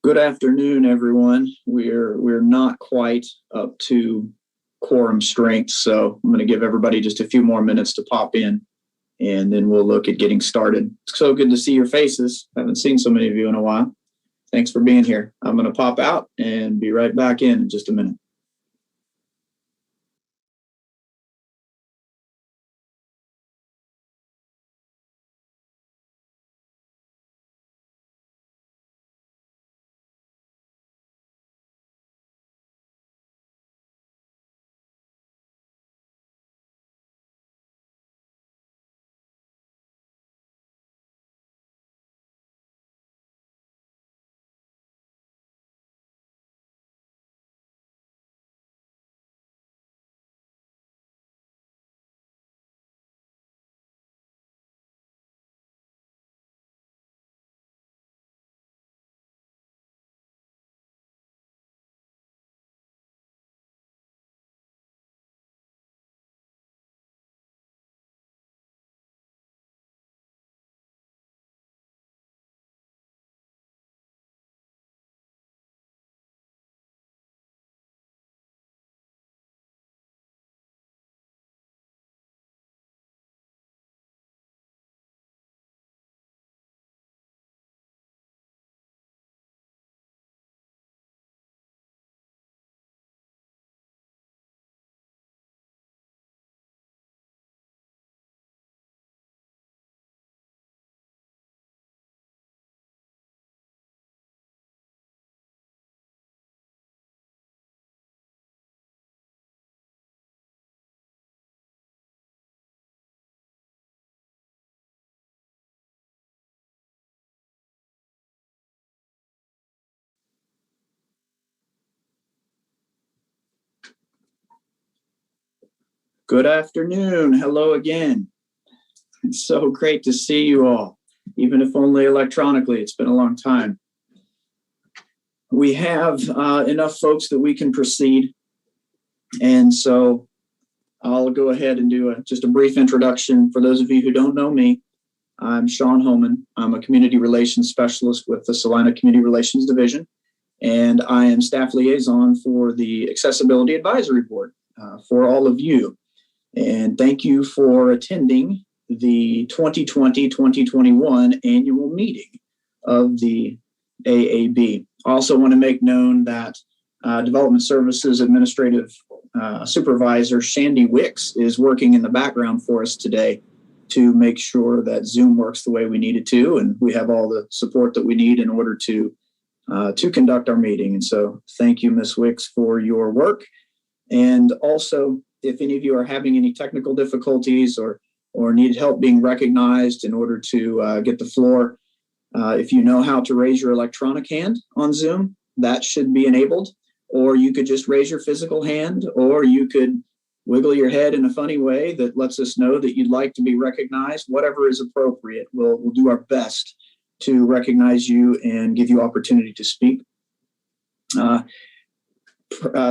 Good afternoon, everyone. We're not quite up to quorum strength, so I'm going to give everybody just a few more minutes to pop in, and then we'll look at getting started. It's so good to see your faces. I haven't seen so many of you in a while. Thanks for being here. I'm going to pop out and be right back in just a minute. Good afternoon. Hello again. It's so great to see you all, even if only electronically. It's been a long time. We have enough folks that we can proceed, and so I'll go ahead and do just a brief introduction. For those of you who don't know me, I'm Sean Homan. I'm a community relations specialist with the Salina Community Relations Division, and I am staff liaison for the Accessibility Advisory Board for all of you. And thank you for attending the 2020-2021 annual meeting of the AAB. I also want to make known that Development Services Administrative Supervisor Shandy Wicks is working in the background for us today to make sure that Zoom works the way we need it to, and we have all the support that we need in order to conduct our meeting. And so thank you, Ms. Wicks, for your work. And also, if any of you are having any technical difficulties or need help being recognized in order to get the floor, if you know how to raise your electronic hand on Zoom, that should be enabled. Or you could just raise your physical hand, or you could wiggle your head in a funny way that lets us know that you'd like to be recognized. Whatever is appropriate, we'll do our best to recognize you and give you opportunity to speak.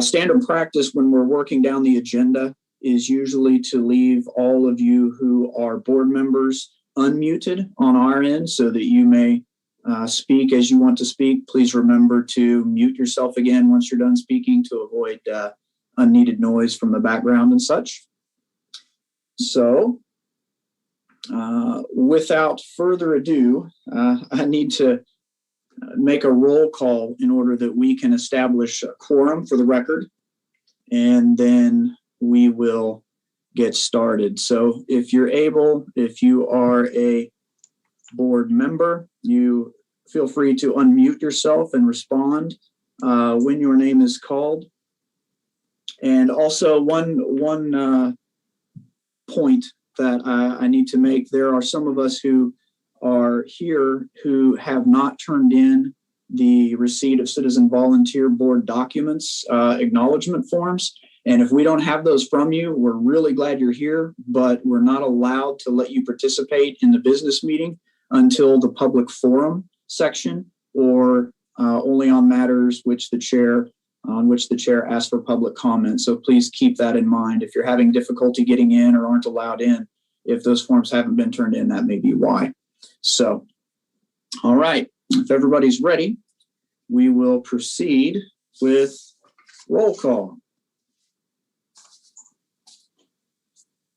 Standard practice when we're working down the agenda is usually to leave all of you who are board members unmuted on our end so that you may speak as you want to speak. Please remember to mute yourself again once you're done speaking to avoid unneeded noise from the background and such. So without further ado, I need to make a roll call in order that we can establish a quorum for the record, and then we will get started. So if you're able, if you are a board member, you feel free to unmute yourself and respond when your name is called. And also one point that I need to make, there are some of us who are here who have not turned in the receipt of citizen volunteer board documents, acknowledgement forms. And if we don't have those from you, we're really glad you're here, but we're not allowed to let you participate in the business meeting until the public forum section, or only on matters which the chair asks for public comment. So please keep that in mind. If you're having difficulty getting in or aren't allowed in, if those forms haven't been turned in, that may be why. So, all right, if everybody's ready, we will proceed with roll call.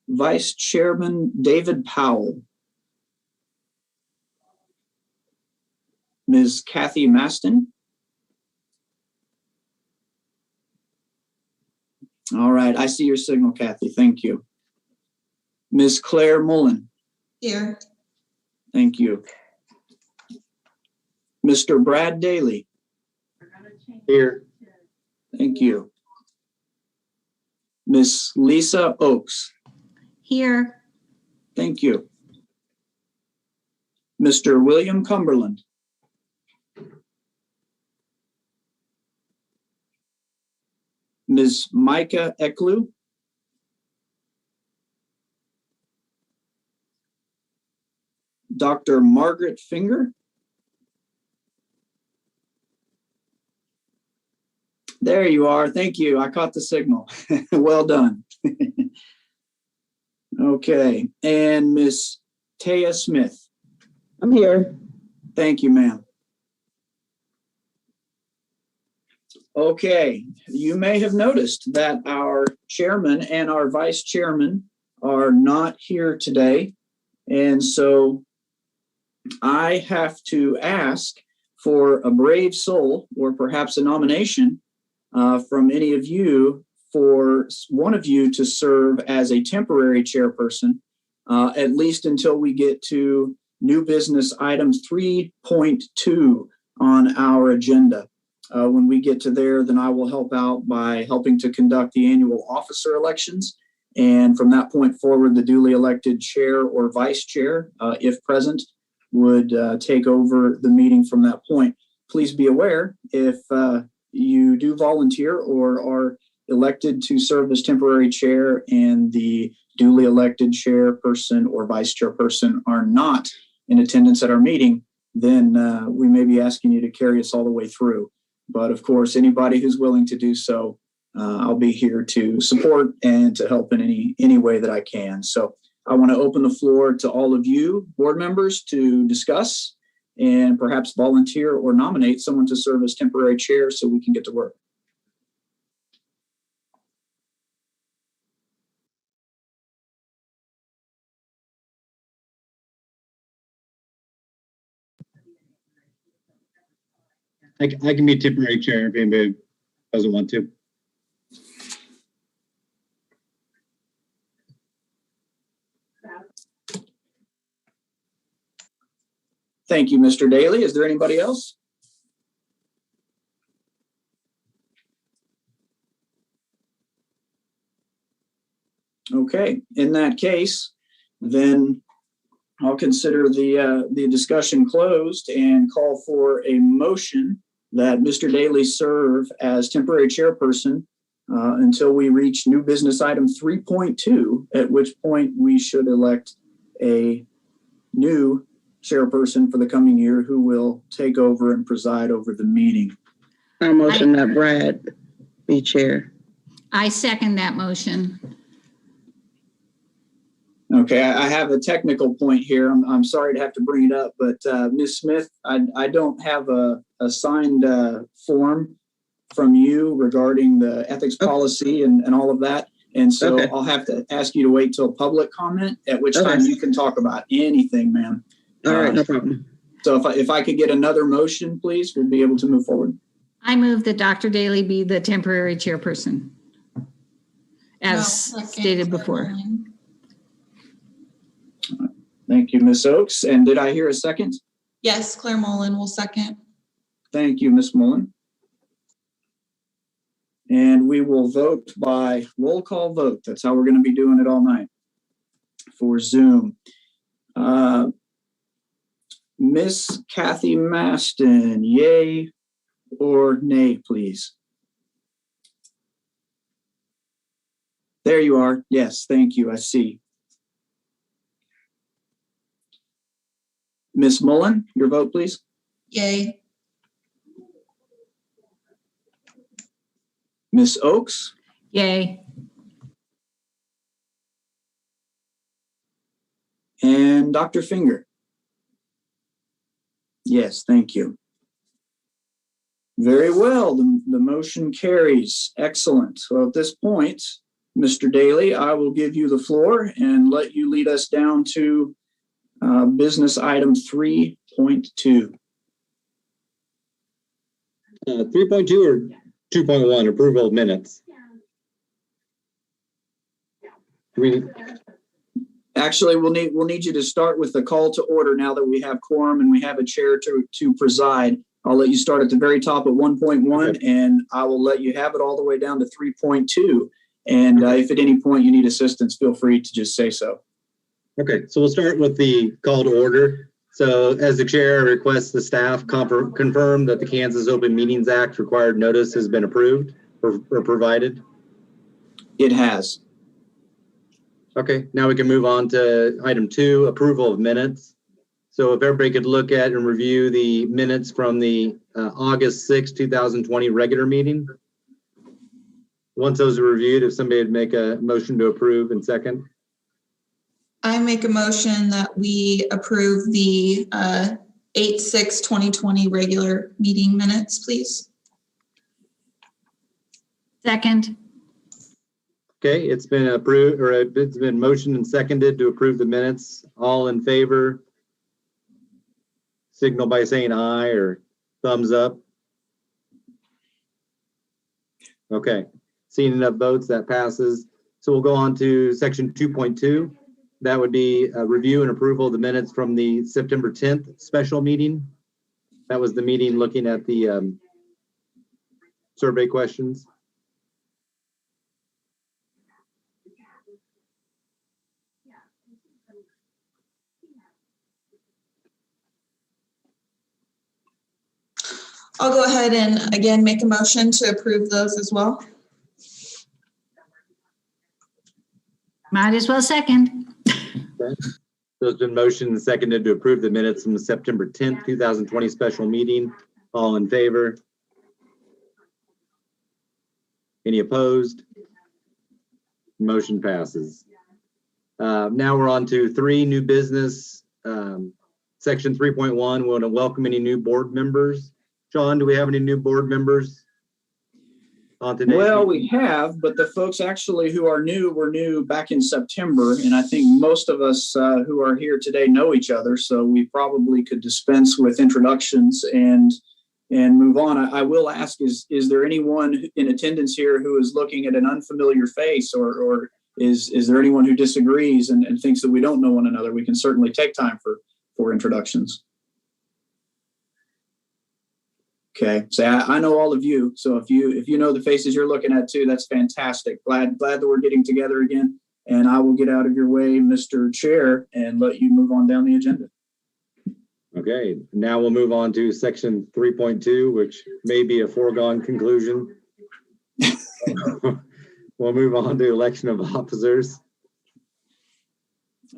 Vice Chairman David Powell. Ms. Kathy Maston. All right, I see your signal, Kathy. Thank you. Ms. Claire Mullen. Here. Thank you. Mr. Brad Daly. Here. Thank you. Ms. Lisa Oakes. Here. Thank you. Mr. William Cumberland. Ms. Micah Eklund. Dr. Margaret Finger. There you are. Thank you. I caught the signal. Well done. Okay. And Miss Taya Smith. I'm here. Thank you, ma'am. Okay. You may have noticed that our chairman and our vice chairman are not here today. And so I have to ask for a brave soul or perhaps a nomination from any of you for one of you to serve as a temporary chairperson, at least until we get to new business item 3.2 on our agenda. When we get to there, then I will help out by helping to conduct the annual officer elections. And from that point forward, the duly elected chair or vice chair, if present, would take over the meeting from that point. Please be aware, if you do volunteer or are elected to serve as temporary chair and the duly elected chairperson or vice chairperson are not in attendance at our meeting, then we may be asking you to carry us all the way through. But of course, anybody who's willing to do so, I'll be here to support and to help in any way that I can. So I want to open the floor to all of you board members to discuss and perhaps volunteer or nominate someone to serve as temporary chair so we can get to work. I can be temporary chair if anybody doesn't want to. Thank you, Mr. Daly. Is there anybody else? Okay, in that case, then I'll consider the discussion closed and call for a motion that Mr. Daly serve as temporary chairperson until we reach new business item 3.2, at which point we should elect a new chairperson for the coming year who will take over and preside over the meeting. I motion that Brad be chair. I second that motion. Okay, I have a technical point here. I'm sorry to have to bring it up, but Ms. Smith, I don't have a signed form from you regarding the ethics policy and all of that. And so I'll have to ask you to wait till public comment, at which time you can talk about anything, ma'am. All right, no problem. So if I could get another motion, please, we'll be able to move forward. I move that Dr. Daly be the temporary chairperson, as stated before. Thank you, Ms. Oakes. And did I hear a second? Yes, Claire Mullen will second. Thank you, Ms. Mullen. And we will vote by roll call vote. That's how we're going to be doing it all night for Zoom. Miss Kathy Maston, yay or nay, please? There you are. Yes, thank you. I see. Miss Mullen, your vote, please. Yay. Miss Oakes? Yay. And Dr. Finger? Yes, thank you. Very well. The motion carries. Excellent. So at this point, Mr. Daly, I will give you the floor and let you lead us down to business item 3.2. 3.2 or 2.1, approval of minutes. Actually, we'll need you to start with the call to order now that we have quorum and we have a chair to preside. I'll let you start at the very top at 1.1, okay, and I will let you have it all the way down to 3.2. And if at any point you need assistance, feel free to just say so. Okay, so we'll start with the call to order. So as the chair, I request the staff confirm that the Kansas Open Meetings Act required notice has been approved or provided. It has. Okay, now we can move on to item 2, approval of minutes. So if everybody could look at and review the minutes from the August 6, 2020 regular meeting. Once those are reviewed, if somebody would make a motion to approve and second. I make a motion that we approve the 8/6/2020 regular meeting minutes, please. Second. Okay, it's been approved, or it's been motioned and seconded to approve the minutes. All in favor, signal by saying aye or thumbs up. Okay, seeing enough votes, that passes. So we'll go on to section 2.2. That would be a review and approval of the minutes from the September 10th special meeting. That was the meeting looking at the survey questions. I'll go ahead and again make a motion to approve those as well. Might as well second. Okay. So it's been motioned and seconded to approve the minutes from the September 10th, 2020 special meeting. All in favor? Any opposed? Motion passes. Now we're on to 3, new business. Section 3.1, we want to welcome any new board members. John, do we have any new board members on today's Well, meeting? we have, but the folks actually who are new were new back in September, and I think most of us who are here today know each other, so we probably could dispense with introductions and move on. I will ask, is there anyone in attendance here who is looking at an unfamiliar face, or is there anyone who disagrees and thinks that we don't know one another? We can certainly take time for introductions. Okay, so I know all of you. So if you know the faces you're looking at too, that's fantastic. Glad that we're getting together again. And I will get out of your way, Mr. Chair, and let you move on down the agenda. Okay, now we'll move on to section 3.2, which may be a foregone conclusion. We'll move on to election of officers.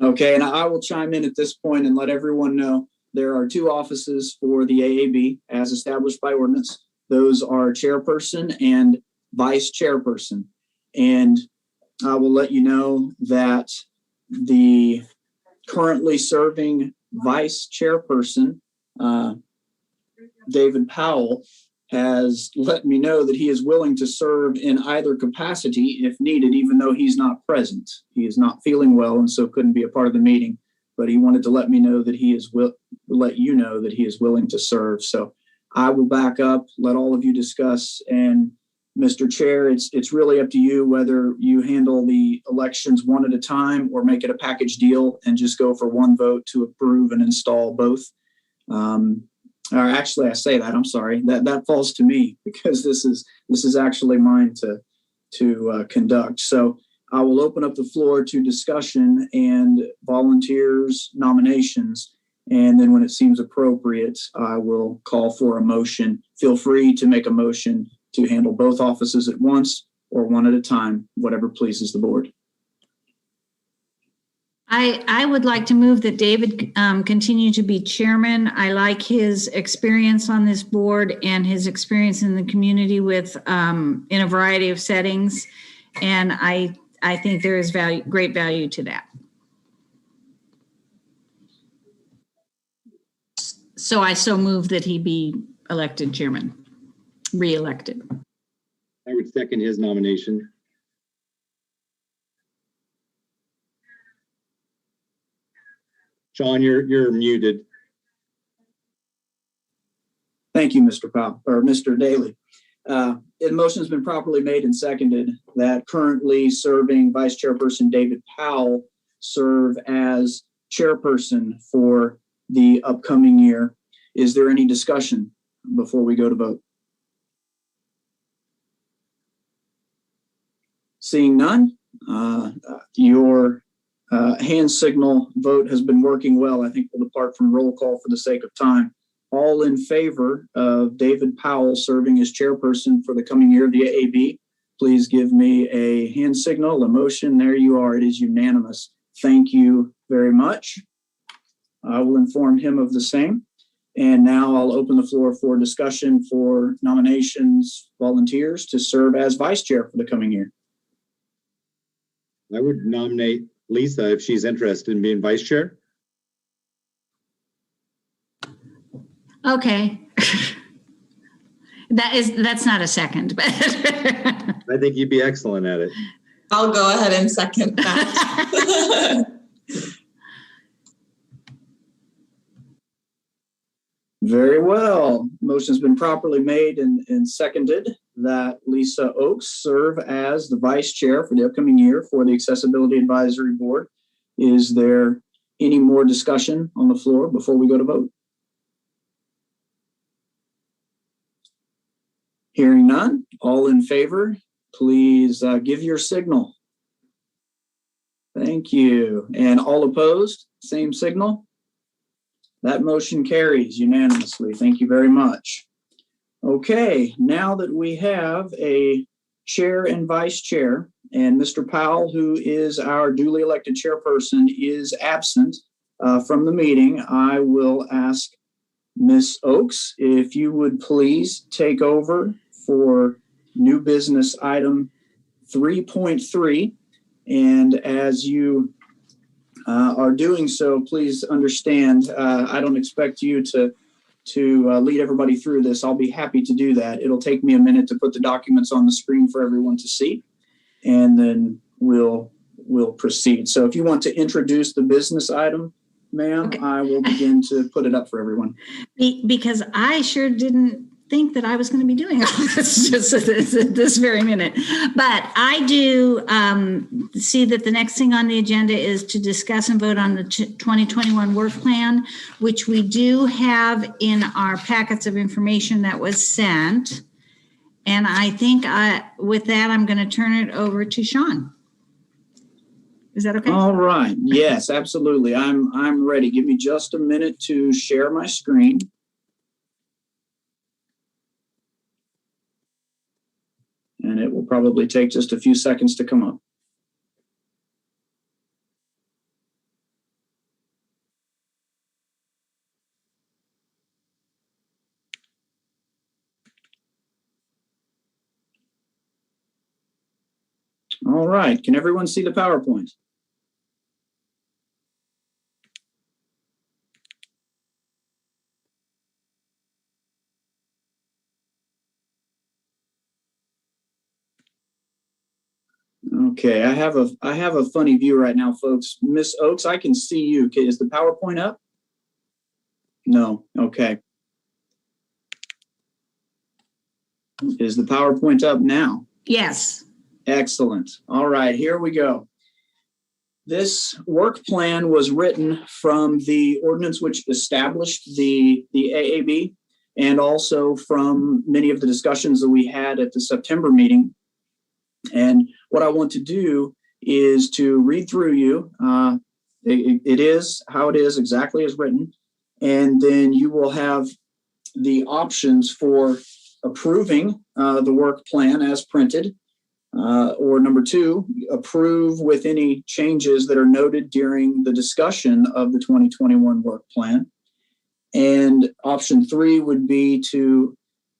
Okay, and I will chime in at this point and let everyone know there are 2 offices for the AAB as established by ordinance. Those are chairperson and vice chairperson. And I will let you know that the currently serving vice chairperson, David Powell, has let me know that he is willing to serve in either capacity if needed, even though he's not present. He is not feeling well and so couldn't be a part of the meeting, but he wanted to let me know that he is let you know that he is willing to serve. So I will back up, let all of you discuss. And Mr. Chair, it's really up to you whether you handle the elections one at a time or make it a package deal and just go for one vote to approve and install both. Or actually, I say that, I'm sorry, that falls to me because this is actually mine to conduct. So I will open up the floor to discussion and volunteers, nominations, and then when it seems appropriate, I will call for a motion. Feel free to make a motion to handle both offices at once or one at a time, whatever pleases the board. I would like to move that David continue to be chairman. I like his experience on this board and his experience in the community with in a variety of settings. And I think there is great value to that. So I move that he be elected chairman. reelected. I would second his nomination. Sean, you're muted. Thank you, Mr. Powell, or Mr. Daly. The motion has been properly made and seconded that currently serving Vice Chairperson David Powell serve as chairperson for the upcoming year. Is there any discussion before we go to vote? Seeing none, your hand signal vote has been working well. I think we'll depart from roll call for the sake of time. All in favor of David Powell serving as chairperson for the coming year of the AAB, please give me a hand signal, a motion. There you are. It is unanimous. Thank you very much. I will inform him of the same. And now I'll open the floor for discussion for nominations, volunteers to serve as vice chair for the coming year. I would nominate Lisa if she's interested in being vice chair. Okay. That's not a second, but I think you'd be excellent at it. I'll go ahead and second that. Very well. Motion's been properly made and seconded that Lisa Oakes serve as the vice chair for the upcoming year for the Accessibility Advisory Board. Is there any more discussion on the floor before we go to vote? Hearing none, all in favor, please give your signal. Thank you. And all opposed, same signal. That motion carries unanimously. Thank you very much. Okay, now that we have a chair and vice chair, and Mr. Powell, who is our duly elected chairperson, is absent from the meeting, I will ask Ms. Oakes if you would please take over for new business item 3.3. And as you are doing so, please understand, I don't expect you to lead everybody through this. I'll be happy to do that. It'll take me a minute to put the documents on the screen for everyone to see, and then we'll proceed. So if you want to introduce the business item, ma'am, okay. I will begin to put it up for everyone. Because I sure didn't think that I was going to be doing all this just this very minute. But I do see that the next thing on the agenda is to discuss and vote on the 2021 work plan, which we do have in our packets of information that was sent. And I think with that, I'm going to turn it over to Sean. Is that okay? All right. Yes, absolutely. I'm ready. Give me just a minute to share my screen. And it will probably take just a few seconds to come up. All right. Can everyone see the PowerPoint? Okay, I have a funny view right now, folks. Miss Oakes, I can see you. Okay, is the PowerPoint up? No. Okay. Is the PowerPoint up now? Yes. Excellent. All right, here we go. This work plan was written from the ordinance which established the AAB, and also from many of the discussions that we had at the September meeting. And what I want to do is to read through you. It is how it is, exactly as written. And then you will have the options for approving the work plan as printed. Or number two, approve with any changes that are noted during the discussion of the 2021 work plan. And option three would be to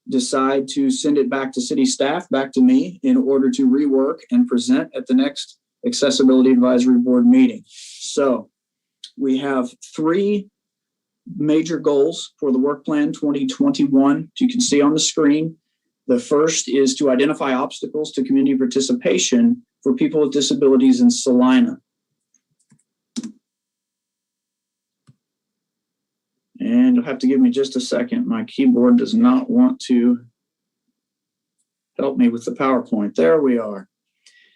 decide to send it back to city staff, back to me, in order to rework and present at the next Accessibility Advisory Board meeting. So we have three major goals for the work plan 2021. You can see on the screen. The first is to identify obstacles to community participation for people with disabilities in Salina. And you'll have to give me just a second. My keyboard does not want to help me with the PowerPoint. There we are.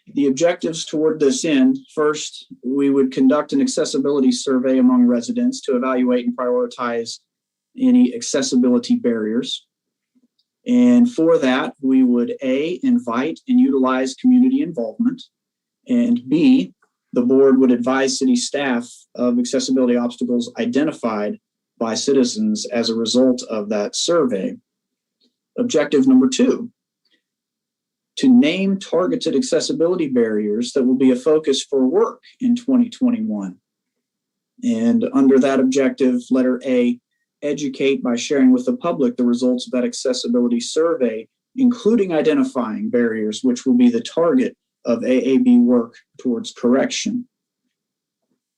The objectives toward this end: first, we would conduct an accessibility survey among residents to evaluate and prioritize any accessibility barriers. And for that, we would A, invite and utilize community involvement, and B, the board would advise city staff of accessibility obstacles identified by citizens as a result of that survey. Objective number 2, to name targeted accessibility barriers that will be a focus for work in 2021. And under that objective, letter A, educate by sharing with the public the results of that accessibility survey, including identifying barriers which will be the target of AAB work towards correction.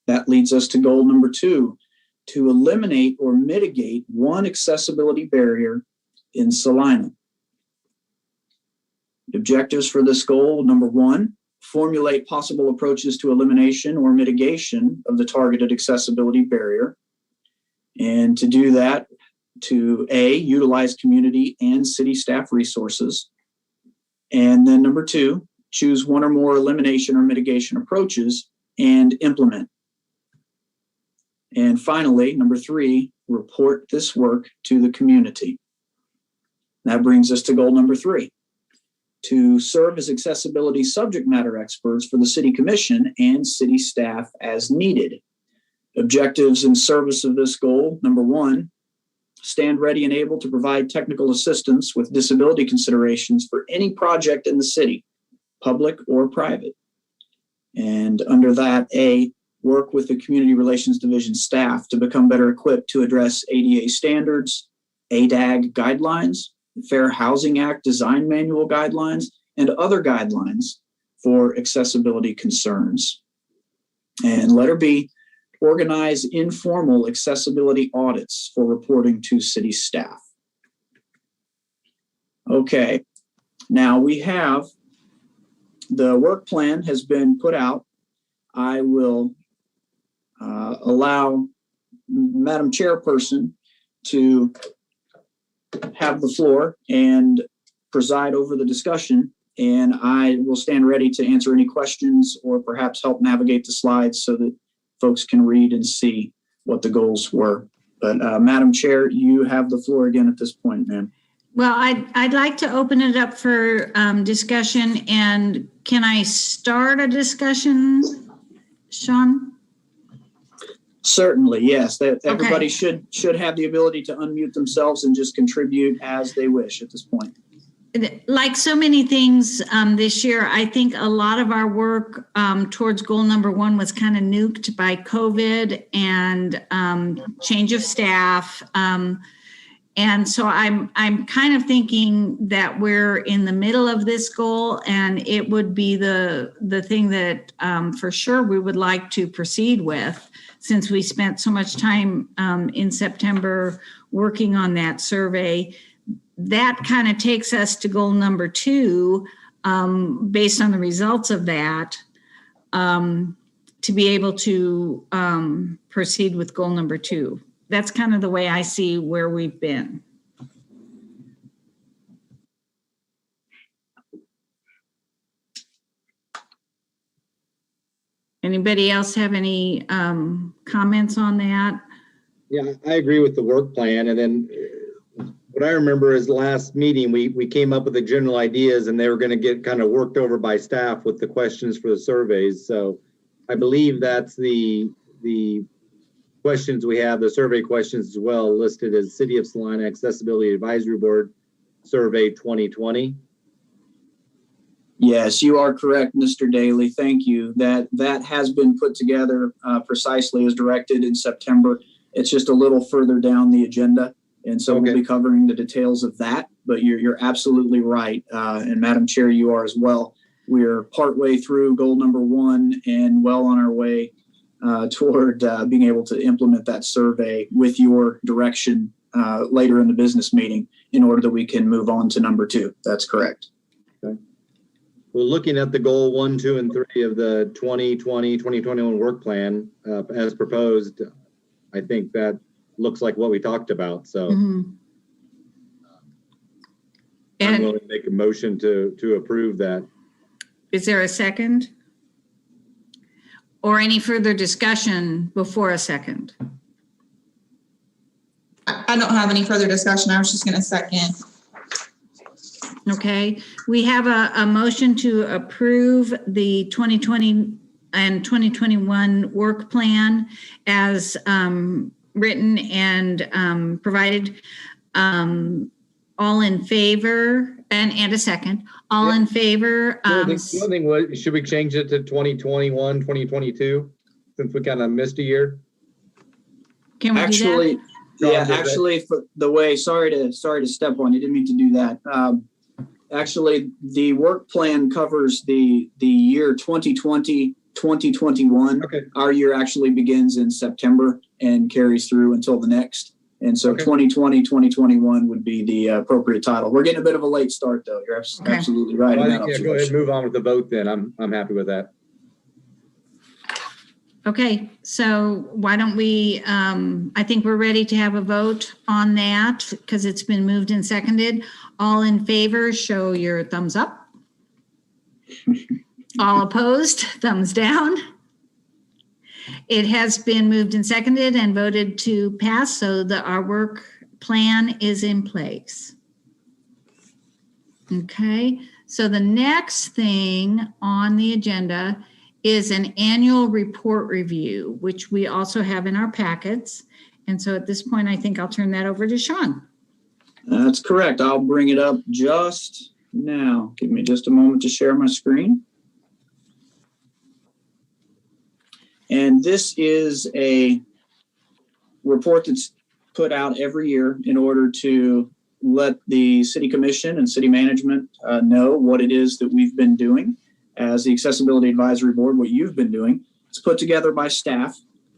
That leads us to goal number 2, to eliminate or mitigate one accessibility barrier in Salina. Objectives for this goal: number 1, formulate possible approaches to elimination or mitigation of the targeted accessibility barrier. And to do that, to A, utilize community and city staff resources. And then number 2, choose one or more elimination or mitigation approaches and implement. And finally, number 3, report this work to the community. That brings us to goal number 3, to serve as accessibility subject matter experts for the City Commission and city staff as needed. Objectives in service of this goal: number 1, stand ready and able to provide technical assistance with disability considerations for any project in the city, public or private. And under that, A, work with the Community Relations Division staff to become better equipped to address ADA standards, ADAG guidelines, Fair Housing Act Design Manual guidelines, and other guidelines for accessibility concerns. And letter B, organize informal accessibility audits for reporting to city staff. Okay, now we have the work plan has been put out. I will allow Madam Chairperson to have the floor and preside over the discussion, and I will stand ready to answer any questions or perhaps help navigate the slides so that folks can read and see what the goals were. But Madam Chair, you have the floor again at this point, ma'am. Well, I'd like to open it up for discussion, and can I start a discussion, Sean? Certainly, yes. That everybody Okay. should have the ability to unmute themselves and just contribute as they wish at this point. Like so many things this year, I think a lot of our work towards goal number 1 was kind of nuked by COVID and change of staff. And so I'm kind of thinking that we're in the middle of this goal, and it would be the thing that for sure we would like to proceed with, since we spent so much time in September working on that survey. That kind of takes us to goal number 2, based on the results of that, to be able to proceed with goal number 2. That's kind of the way I see where we've been. Anybody else have any comments on that? Yeah, I agree with the work plan. And then what I remember is last meeting, we came up with the general ideas, and they were going to get kind of worked over by staff with the questions for the surveys. So I believe that's the questions we have, the survey questions as well, listed as City of Salina Accessibility Advisory Board Survey 2020. Yes, you are correct, Mr. Daly. Thank you. That has been put together precisely as directed in September. It's just a little further down the agenda, and so Okay. we'll be covering the details of that. But you're absolutely right, and Madam Chair, you are as well. We're partway through goal number 1 and well on our way toward being able to implement that survey with your direction later in the business meeting in order that we can move on to number 2. That's correct. Well, looking at the goal 1, 2, and 3 of the 2020-2021 work plan as proposed, I think that looks like what we talked about. So I'm willing to make a motion to approve that. Is there a second? Or any further discussion before a second? I don't have any further discussion. I was just going to second. Okay, we have a motion to approve the 2020 and 2021 work plan as written and provided. All in favor, and a second. All in favor. The only thing was, should we change it to 2021, 2022, since we kind of missed a year? Can we Actually, do that? yeah, actually, for the way, sorry to step on you, didn't mean to do that. Actually, the work plan covers the year 2020, 2021. Okay. Our year actually begins in September and carries through until the next. And so 2020, 2021 would be the appropriate title. We're getting a bit of a late start, though. You're absolutely right. Well, in I that think, go ahead and move on with the vote then. I'm happy with that. Okay, so why don't we, I think we're ready to have a vote on that because it's been moved and seconded. All in favor, show your thumbs up. All opposed, thumbs down. It has been moved and seconded and voted to pass, so that our work plan is in place. Okay, so the next thing on the agenda is an annual report review, which we also have in our packets. And so at this point, I think I'll turn that over to Sean. That's correct. I'll bring it up just now. Give me just a moment to share my screen. And this is a report that's put out every year in order to let the city commission and city management know what it is that we've been doing as the Accessibility Advisory Board, what you've been doing. It's put together by staff.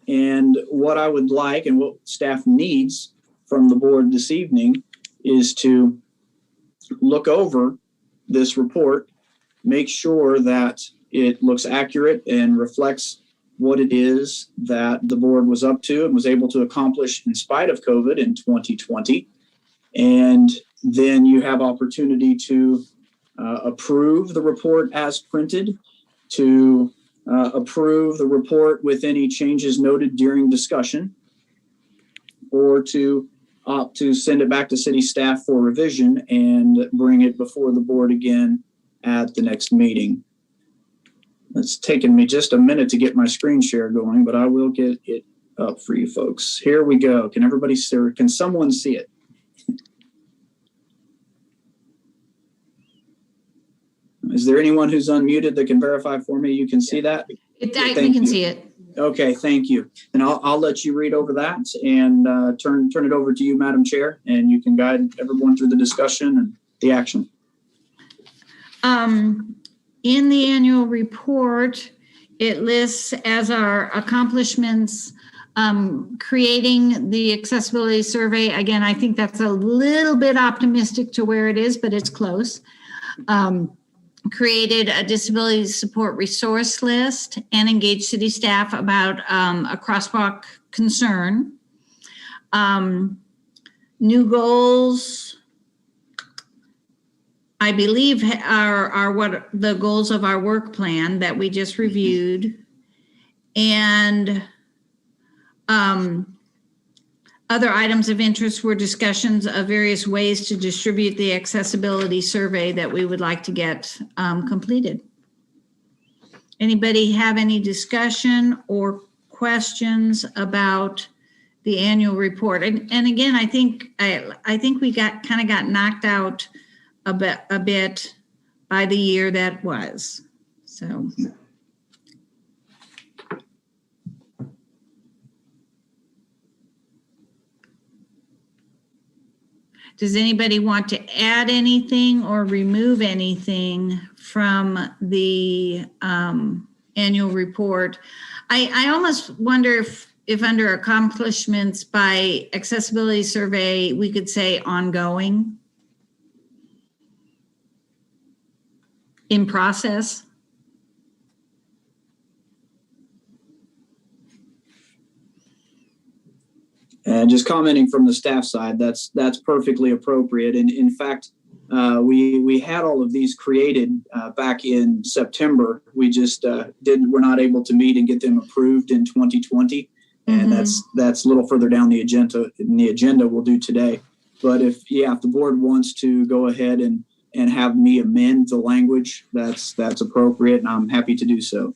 And what I would like and what staff needs from the board this evening is to look over this report, make sure that it looks accurate and reflects what it is that the board was up to and was able to accomplish in spite of COVID in 2020. And then you have opportunity to approve the report as printed, to approve the report with any changes noted during discussion, or to opt to send it back to city staff for revision and bring it before the board again at the next meeting. It's taken me just a minute to get my screen share going, but I will get it up for you folks. Here we go. Can everybody see, or can someone see it? Is there anyone who's unmuted that can verify for me you can see that? We can see it. Okay, thank you. And I'll let you read over that and turn it over to you, Madam Chair, and you can guide everyone through the discussion and the action. In the annual report, it lists as our accomplishments creating the accessibility survey. Again, I think that's a little bit optimistic to where it is, but it's close. Created a disability support resource list and engaged city staff about a crosswalk concern. New goals, I believe, are what the goals of our work plan that we just reviewed. And other items of interest were discussions of various ways to distribute the accessibility survey that we would like to get completed. Anybody have any discussion or questions about the annual report? And again, I think we got knocked out a bit by the year that was. So. Does anybody want to add anything or remove anything from the annual report? I almost wonder if under accomplishments by accessibility survey, we could say ongoing, in process. And just commenting from the staff side, that's perfectly appropriate. And in fact, we had all of these created back in September. We just we're not able to meet and get them approved in 2020. And that's a little further down the agenda. We'll do today. But if the board wants to go ahead and have me amend the language, that's appropriate, and I'm happy to do so.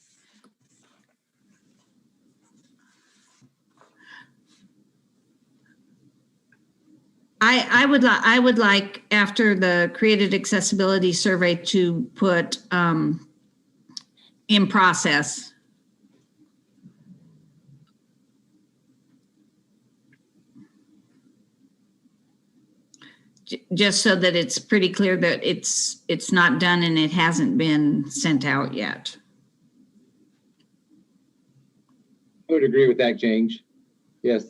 I would like, after the created accessibility survey, to put in process. Just so that it's pretty clear that it's not done and it hasn't been sent out yet. I would agree with that change. Yes.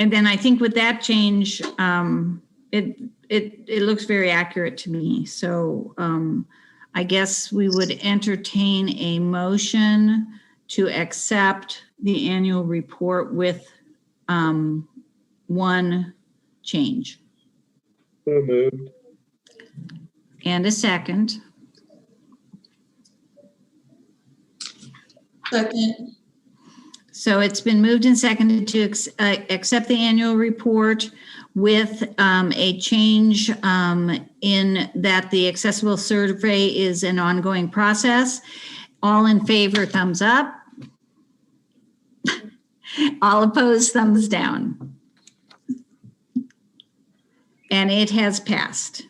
And then I think with that change, it looks very accurate to me. So I guess we would entertain a motion to accept the annual report with one change. So moved. And a second. Second. So it's been moved and seconded to accept the annual report with a change in that the accessible survey is an ongoing process. All in favor, thumbs up. All opposed, thumbs down. And it has passed.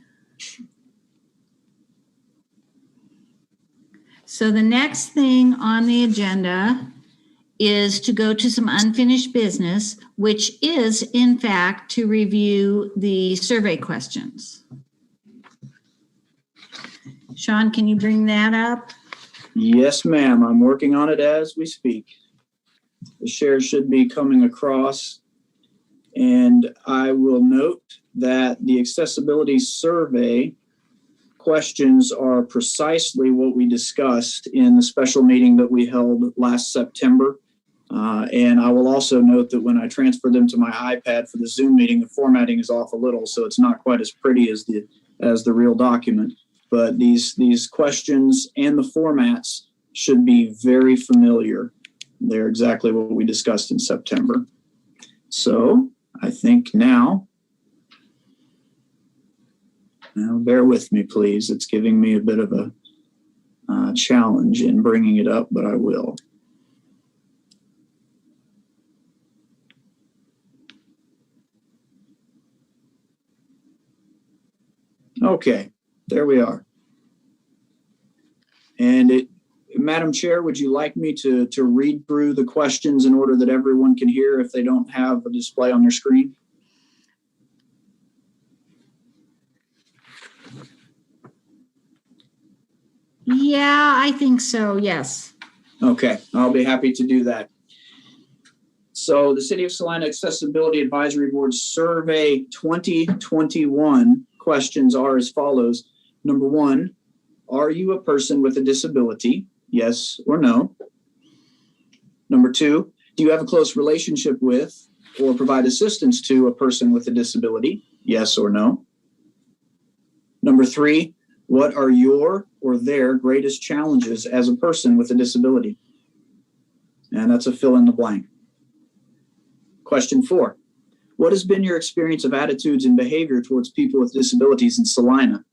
So the next thing on the agenda is to go to some unfinished business, which is, in fact, to review the survey questions. Sean, can you bring that up? Yes, ma'am. I'm working on it as we speak. The share should be coming across. And I will note that the accessibility survey questions are precisely what we discussed in the special meeting that we held last September. And I will also note that when I transfer them to my iPad for the Zoom meeting, the formatting is off a little, so it's not quite as pretty as the real document. But these questions and the formats should be very familiar. They're exactly what we discussed in September. So I think now bear with me, please. It's giving me a bit of a challenge in bringing it up, but I will. Okay, there we are. And Madam Chair, would you like me to read through the questions in order that everyone can hear if they don't have a display on their screen? Yeah, I think so, yes. Okay, I'll be happy to do that. So the City of Salina Accessibility Advisory Board Survey 2021 questions are as follows. Number 1, are you a person with a disability? Yes or no? Number 2, do you have a close relationship with or provide assistance to a person with a disability? Yes or no? Number 3, what are your or their greatest challenges as a person with a disability? And that's a fill in the blank. Question 4, what has been your experience of attitudes and behavior towards people with disabilities in Salina?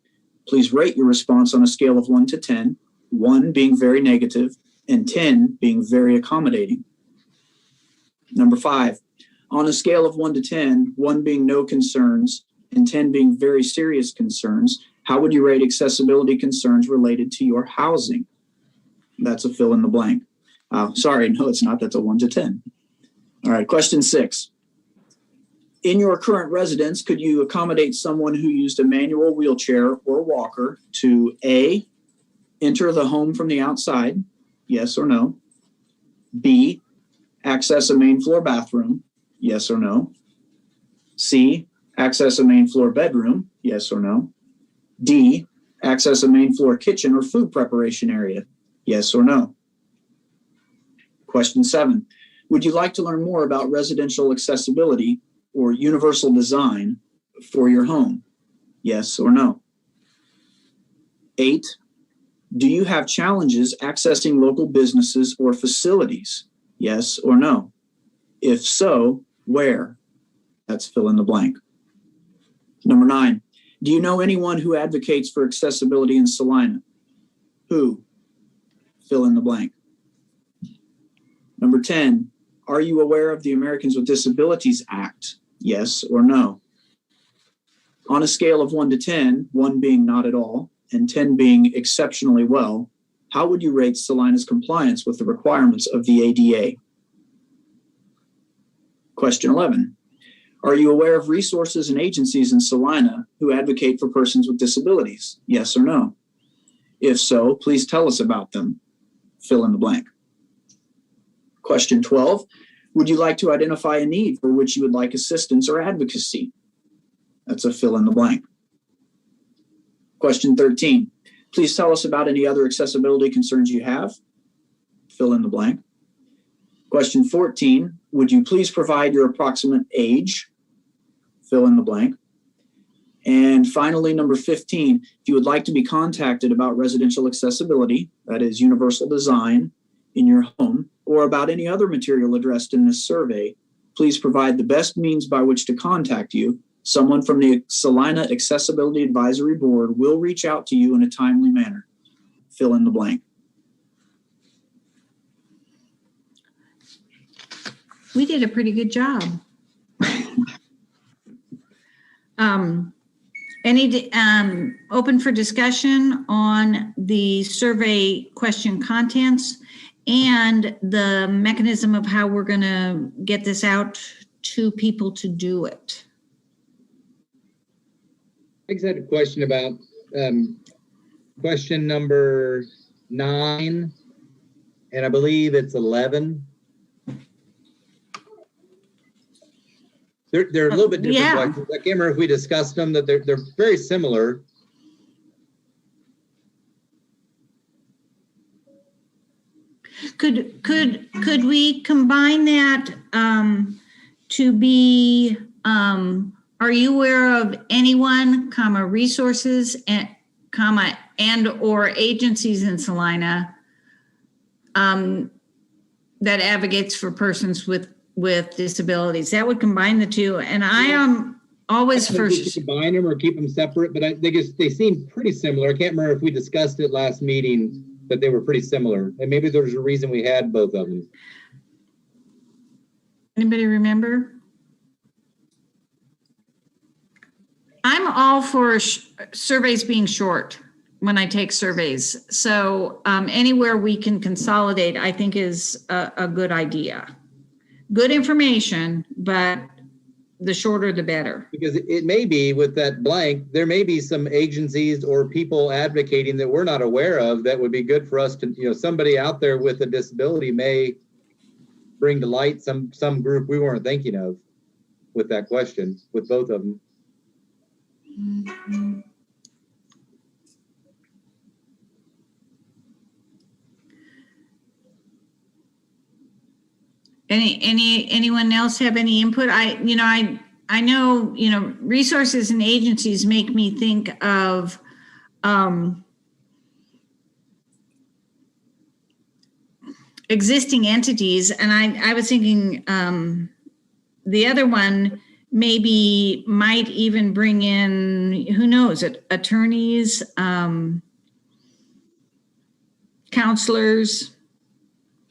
Please rate your response on a scale of 1 to 10, 1 being very negative and 10 being very accommodating. Number 5, on a scale of 1 to 10, 1 being no concerns and 10 being very serious concerns, how would you rate accessibility concerns related to your housing? That's a fill in the blank. Sorry, no, it's not. That's a 1 to 10. All right, question 6. In your current residence, could you accommodate someone who used a manual wheelchair or walker to A, enter the home from the outside? Yes or no? B, access a main floor bathroom? Yes or no? C, access a main floor bedroom? Yes or no? D, access a main floor kitchen or food preparation area? Yes or no? Question 7. Would you like to learn more about residential accessibility or universal design for your home? Yes or no? 8. Do you have challenges accessing local businesses or facilities? Yes or no? If so, where? That's fill in the blank. Number 9. Do you know anyone who advocates for accessibility in Salina? Who? Fill in the blank. Number 10. Are you aware of the Americans with Disabilities Act? Yes or no? On a scale of 1 to 10, 1 being not at all, and 10 being exceptionally well, how would you rate Salina's compliance with the requirements of the ADA? Question 11. Are you aware of resources and agencies in Salina who advocate for persons with disabilities? Yes or no? If so, please tell us about them. Fill in the blank. Question 12. Would you like to identify a need for which you would like assistance or advocacy? That's a fill in the blank. Question 13. Please tell us about any other accessibility concerns you have. Fill in the blank. Question 14. Would you please provide your approximate age? Fill in the blank. And finally, number 15. If you would like to be contacted about residential accessibility, that is universal design, in your home, or about any other material addressed in this survey, please provide the best means by which to contact you. Someone from the Salina Accessibility Advisory Board will reach out to you in a timely manner. Fill in the blank. We did a pretty good job. Any open for discussion on the survey question contents and the mechanism of how we're going to get this out to people to do it? I just had a question about question number 9, and I believe it's 11. They're a little bit different questions. I can't remember if we discussed them, that they're very similar. Could we combine that to be, are you aware of anyone, resources and or agencies in Salina that advocates for persons with disabilities? That would combine the two. And I am always first. Combine them or keep them separate, but they seem pretty similar. I can't remember if we discussed it last meeting, but they were pretty similar. And maybe there's a reason we had both of them. Anybody remember? I'm all for surveys being short when I take surveys. So anywhere we can consolidate, I think is a good idea. Good information, but the shorter the better. Because it may be with that blank, there may be some agencies or people advocating that we're not aware of that would be good for us to, somebody out there with a disability may bring to light some group we weren't thinking of with that question, with both of them. Mm-hmm. Anyone else have any input? I know, resources and agencies make me think of existing entities. And I was thinking the other one might even bring in, who knows, attorneys, counselors,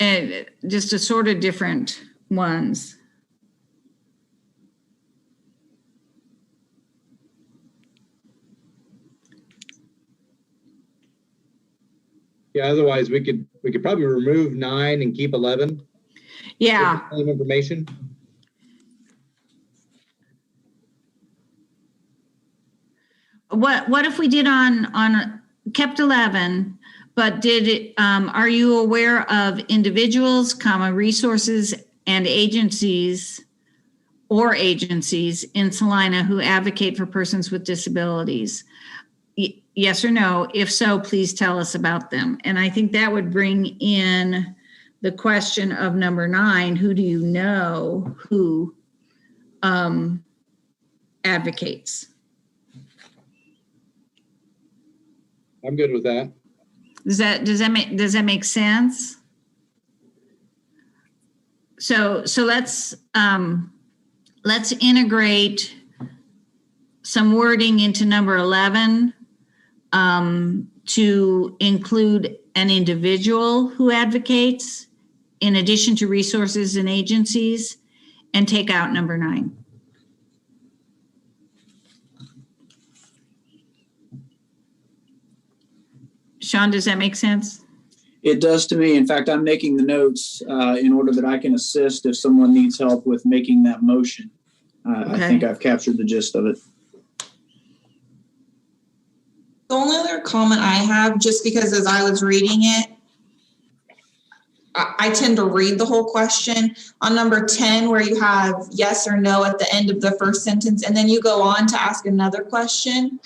and just a sort of different ones. Yeah, otherwise we could probably remove 9 and keep 11. Yeah. Same information. What if we did on kept 11, But are you aware of individuals, resources and agencies in Salina who advocate for persons with disabilities? Yes or no? If so, please tell us about them. And I think that would bring in the question of number 9, who do you know who advocates? I'm good with that. Does that make sense? So let's integrate some wording into number 11 to include an individual who advocates in addition to resources and agencies, and take out number 9. Sean, does that make sense? It does to me. In fact, I'm making the notes in order that I can assist if someone needs help with making that motion. I think I've captured the gist of it. The only other comment I have, just because as I was reading it, I tend to read the whole question. On number 10, where you have yes or no at the end of the first sentence, and then you go on to ask another question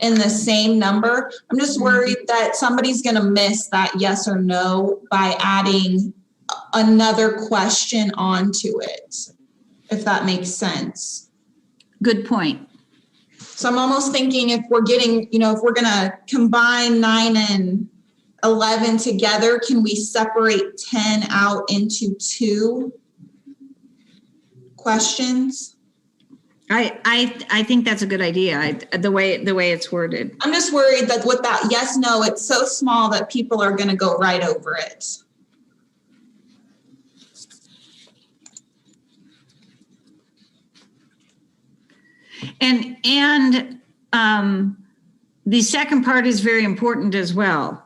in the same number, I'm just worried that somebody's going to miss that yes or no by adding another question onto it, if that makes sense. Good point. So I'm almost thinking if we're getting, if we're going to combine 9 and 11 together, can we separate 10 out into 2 questions? I think that's a good idea. The way it's worded. I'm just worried that with that yes, no, it's so small that people are going to go right over it. And the second part is very important as well,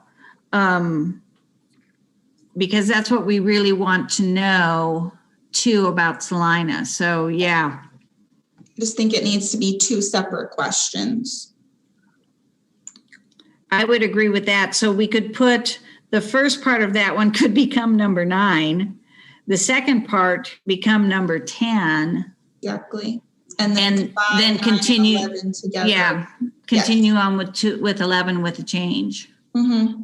because that's what we really want to know too about Salina. So yeah. I just think it needs to be 2 separate questions. I would agree with that. So we could put the first part of that one could become number 9. The second part become number 10. Exactly. And then continue. 9 and 11 together. Yeah. Continue on with 11 with a change. Mm-hmm.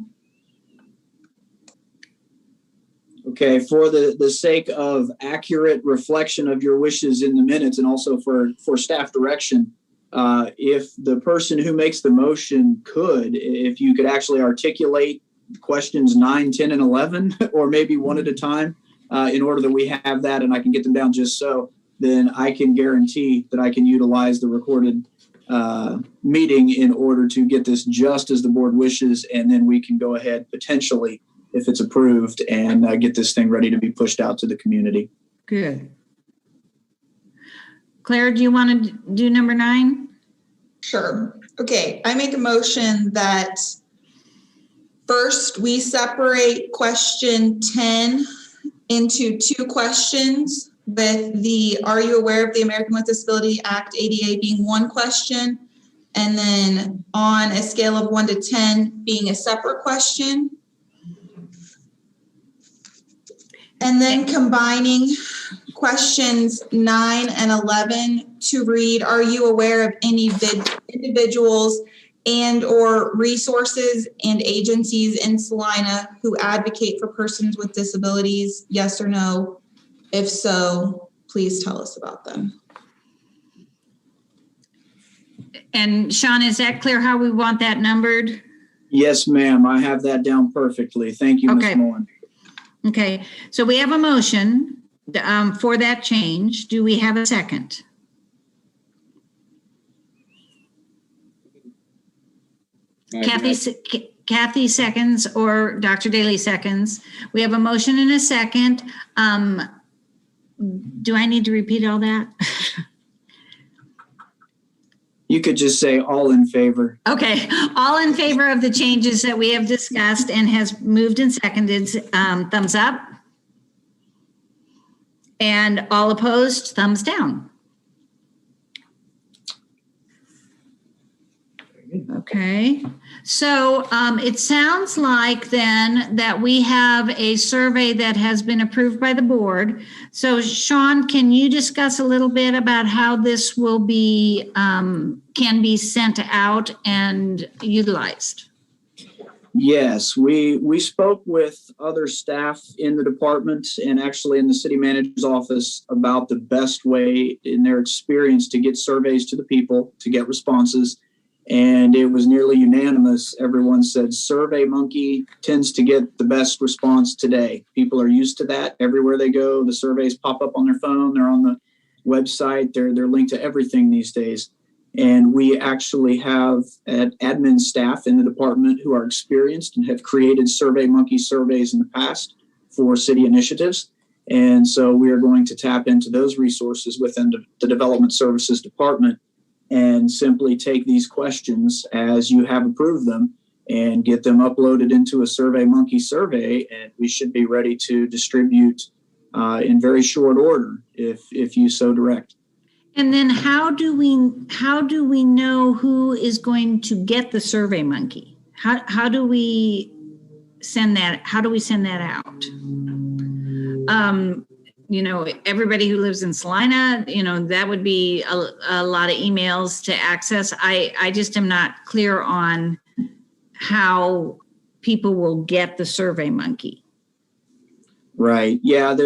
Okay, for the sake of accurate reflection of your wishes in the minutes and also for staff direction, if the person who makes the motion if you could actually articulate questions 9, 10, and 11, or maybe one at a time, in order that we have that and I can get them down just so, then I can guarantee that I can utilize the recorded meeting in order to get this just as the board wishes, and then we can go ahead potentially, if it's approved, and get this thing ready to be pushed out to the community. Good. Claire, do you want to do number 9? Sure. Okay. I make a motion that first we separate question 10 into 2 questions, with the Are you aware of the American with Disability Act ADA being 1 question, and then on a scale of 1 to 10 being a separate question. And then combining questions 9 and 11 to read, are you aware of any individuals and or resources and agencies in Salina who advocate for persons with disabilities? Yes or no? If so, please tell us about them. And Sean, is that clear how we want that numbered? Yes, ma'am. I have that down perfectly. Thank you, Ms. Mullen. Okay, so we have a motion for that change. Do we have a second? Kathy seconds, or Dr. Daly seconds. We have a motion and a second. Do I need to repeat all that? You could just say all in favor. Okay, all in favor of the changes that we have discussed and has moved and seconded, thumbs up. And all opposed, thumbs down. Okay, so it sounds like then that we have a survey that has been approved by the board. So Sean, can you discuss a little bit about how this will be, can be sent out and utilized? Yes, we spoke with other staff in the department and actually in the city manager's office about the best way in their experience to get surveys to the people, to get responses. And it was nearly unanimous. Everyone said SurveyMonkey tends to get the best response today. People are used to that. Everywhere they go, the surveys pop up on their phone. They're on the website. They're linked to everything these days. And we actually have admin staff in the department who are experienced and have created SurveyMonkey surveys in the past for city initiatives. And so we are going to tap into those resources within the Development Services Department and simply take these questions as you have approved them and get them uploaded into a SurveyMonkey survey. And we should be ready to distribute in very short order if you so direct. And then how do we know who is going to get the SurveyMonkey? How do we send that? How do we send that out? Everybody who lives in Salina, that would be a lot of emails to access. I just am not clear on how people will get the SurveyMonkey. Right. Yeah.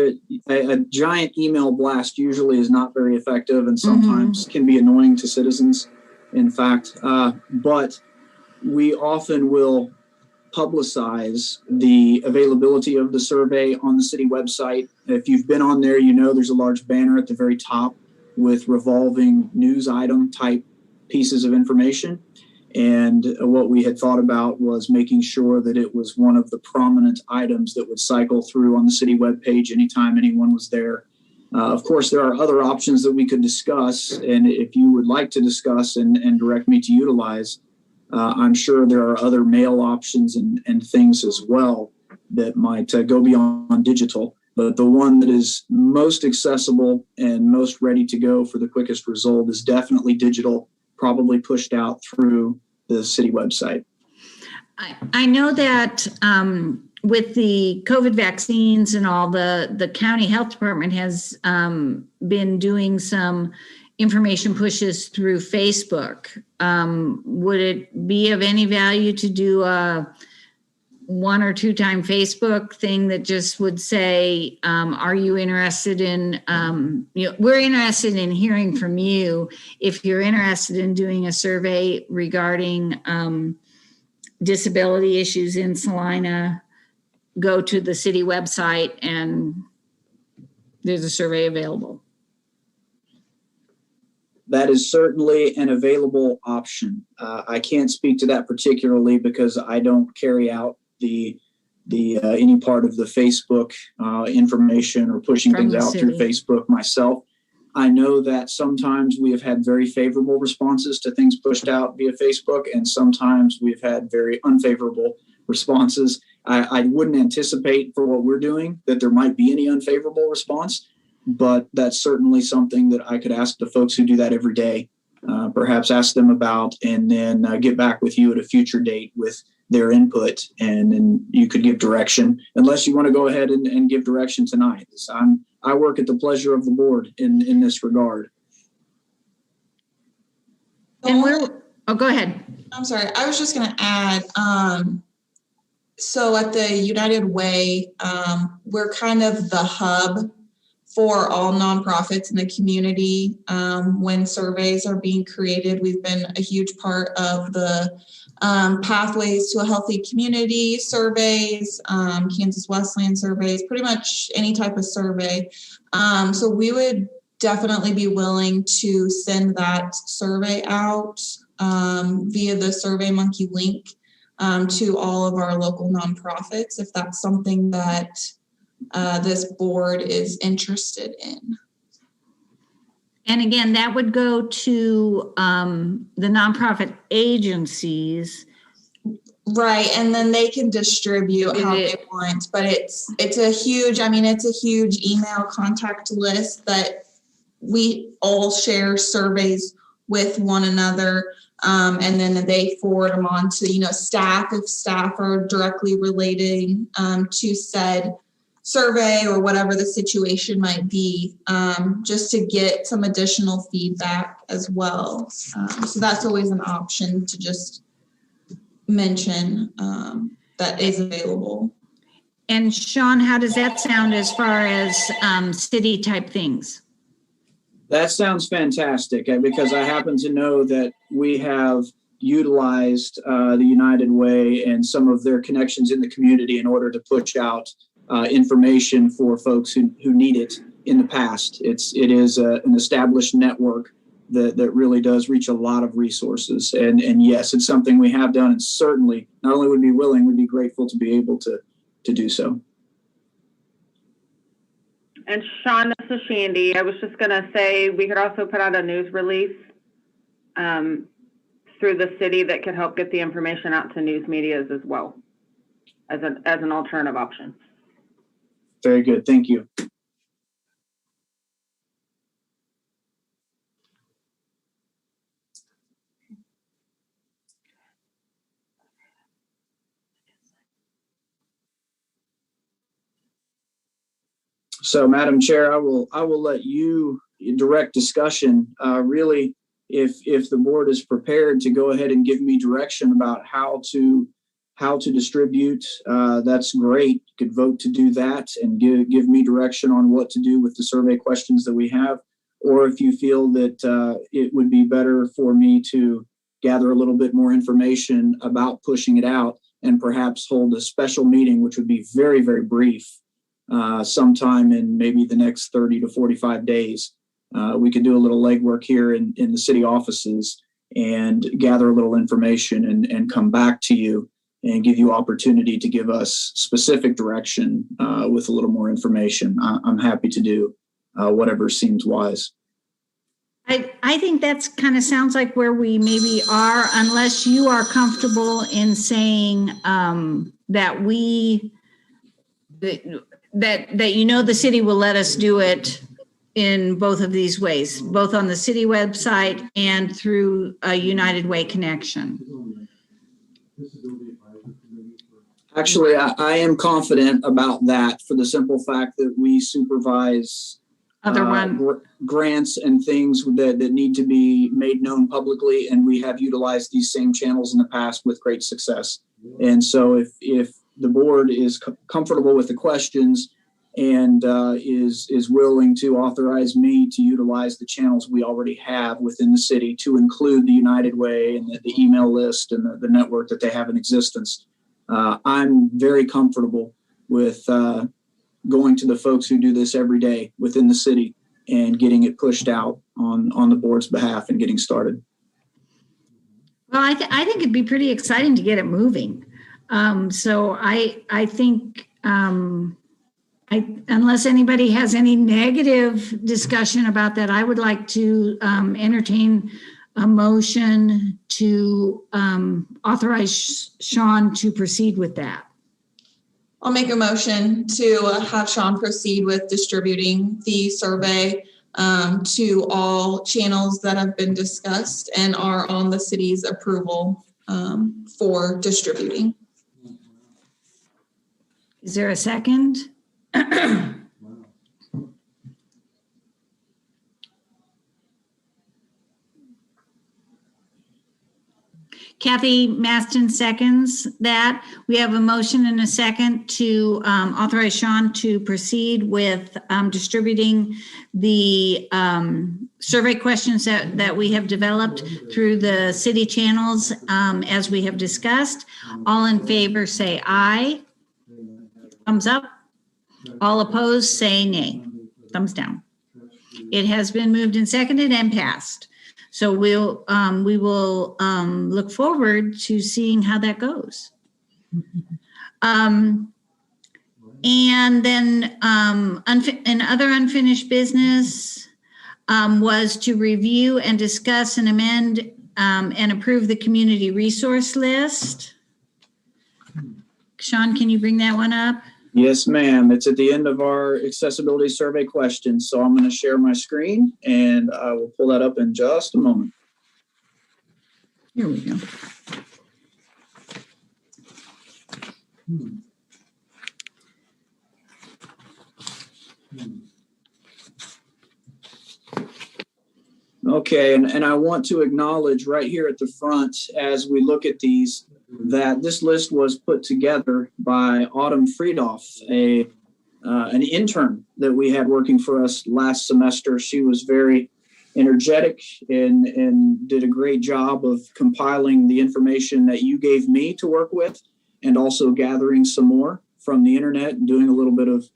A giant email blast usually is not very effective and sometimes can be annoying to citizens, in fact. But we often will publicize the availability of the survey on the city website. If you've been on there, there's a large banner at the very top with revolving news item type pieces of information. And what we had thought about was making sure that it was one of the prominent items that would cycle through on the city webpage anytime anyone was there. Of course, there are other options that we could discuss. And if you would like to discuss and direct me to utilize, I'm sure there are other mail options and things as well that might go beyond digital. But the one that is most accessible and most ready to go for the quickest result is definitely digital, probably pushed out through the city website. I know that with the COVID vaccines and all, the county health department has been doing some information pushes through Facebook. Would it be of any value to do a 1 or 2 time Facebook thing that just would say, are you interested in, we're interested in hearing from you. If you're interested in doing a survey regarding disability issues in Salina, go to the city website and there's a survey available. That is certainly an available option. I can't speak to that particularly because I don't carry out the any part of the Facebook information or pushing things out through Facebook myself. I know that sometimes we have had very favorable responses to things pushed out via Facebook, and sometimes we've had very unfavorable responses. I wouldn't anticipate for what we're doing that there might be any unfavorable response, but that's certainly something that I could ask the folks who do that every day, perhaps ask them about, and then get back with you at a future date with their input, and then you could give direction, unless you want to go ahead and give direction tonight. I work at the pleasure of the board in this regard. And go ahead. I'm sorry. I was just going to add, so at the United Way, we're kind of the hub for all nonprofits in the community. When surveys are being created, we've been a huge part of the Pathways to a Healthy Community surveys, Kansas Wesleyan surveys, pretty much any type of survey. So we would definitely be willing to send that survey out via the SurveyMonkey link to all of our local nonprofits, if that's something that this board is interested in. And again, that would go to the nonprofit agencies. Right, and then they can distribute how they want, but it's a huge email contact list that we all share surveys with one another. And then they forward them on to, staff if staff are directly relating to said survey or whatever the situation might be, just to get some additional feedback as well. So that's always an option to just mention that is available. And Sean, how does that sound as far as city type things? That sounds fantastic, because I happen to know that we have utilized the United Way and some of their connections in the community in order to push out information for folks who need it in the past. It is an established network that really does reach a lot of resources. And yes, it's something we have done, and certainly not only would be willing, we'd be grateful to be able to do so. And Sean, this is Shandy. I was just going to say we could also put out a news release through the city that could help get the information out to news medias as well as an alternative option. Very good. Thank you. So, Madam Chair, I will let you direct discussion. Really, if the board is prepared to go ahead and give me direction about how to distribute, that's great. You could vote to do that and give me direction on what to do with the survey questions that we have. Or if you feel that it would be better for me to gather a little bit more information about pushing it out and perhaps hold a special meeting, which would be very, very brief, sometime in maybe the next 30 to 45 days. We could do a little legwork here in the city offices and gather a little information and come back to you and give you opportunity to give us specific direction with a little more information. I'm happy to do whatever seems wise. I think that's kind of sounds like where we maybe are, unless you are comfortable in saying that the city will let us do it in both of these ways, both on the city website and through a United Way connection. Actually, I am confident about that for the simple fact that we supervise grants and things that need to be made known publicly, and we have utilized these same channels in the past with great success. And so if the board is comfortable with the questions and is willing to authorize me to utilize the channels we already have within the city to include the United Way and the email list and the network that they have in existence, I'm very comfortable with going to the folks who do this every day within the city and getting it pushed out on the board's behalf and getting started. Well, I think it'd be pretty exciting to get it moving. So I think unless anybody has any negative discussion about that, I would like to entertain a motion to authorize Sean to proceed with that. I'll make a motion to have Sean proceed with distributing the survey to all channels that have been discussed and are on the city's approval for distributing. Is there a second? Kathy Maston seconds that. We have a motion and a second to authorize Sean to proceed with distributing the survey questions that we have developed through the city channels as we have discussed. All in favor say aye. Thumbs up. All opposed say nay. Thumbs down. It has been moved and seconded and passed. So we will look forward to seeing how that goes. And then in other unfinished business was to review and discuss and amend and approve the community resource list. Sean, can you bring that one up? Yes, ma'am. It's at the end of our accessibility survey questions. So I'm going to share my screen and I will pull that up in just a moment. Here we go. Okay, and I want to acknowledge right here at the front, as we look at these, that this list was put together by Autumn Friedoff, an intern that we had working for us last semester. She was very energetic and did a great job of compiling the information that you gave me to work with, and also gathering some more from the internet and doing a little bit of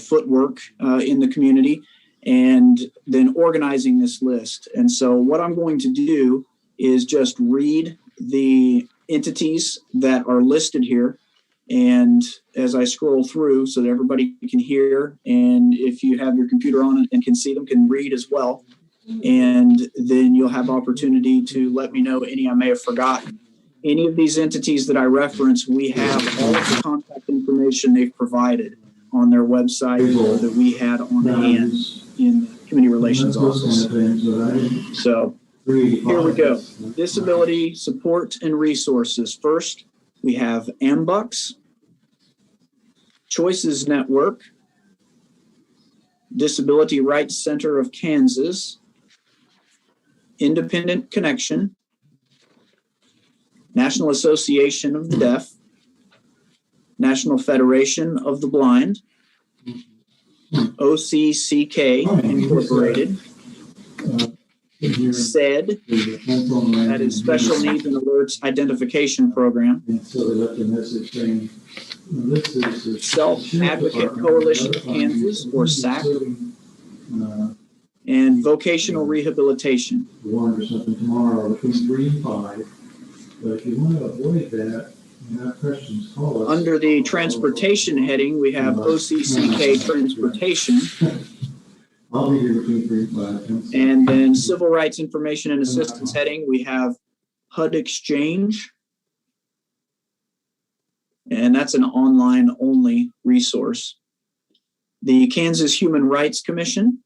footwork in the community, and then organizing this list. And so what I'm going to do is just read the entities that are listed here, and as I scroll through so that everybody can hear, and if you have your computer on and can see them, can read as well. And then you'll have opportunity to let me know any I may have forgotten. Any of these entities that I reference, we have all of the contact information they've provided on their website or that we had on hand in the Community Relations Office. So here we go. Disability support and resources. First, we have AMBUCS, Choices Network, Disability Rights Center of Kansas, Independent Connection, National Association of the Deaf, National Federation of the Blind, OCCK Incorporated, SED, that is Special Needs and Alerts Identification Program, Self-Advocate Coalition of Kansas, or SAC, and Vocational Rehabilitation. One or something tomorrow between 3 and 5. But if you want to avoid that, and have questions, call us. Under the transportation heading, we have OCCK Transportation. I'll be here between 3 and 5. And then Civil Rights Information and Assistance heading, we have HUD Exchange. And that's an online only resource. The Kansas Human Rights Commission,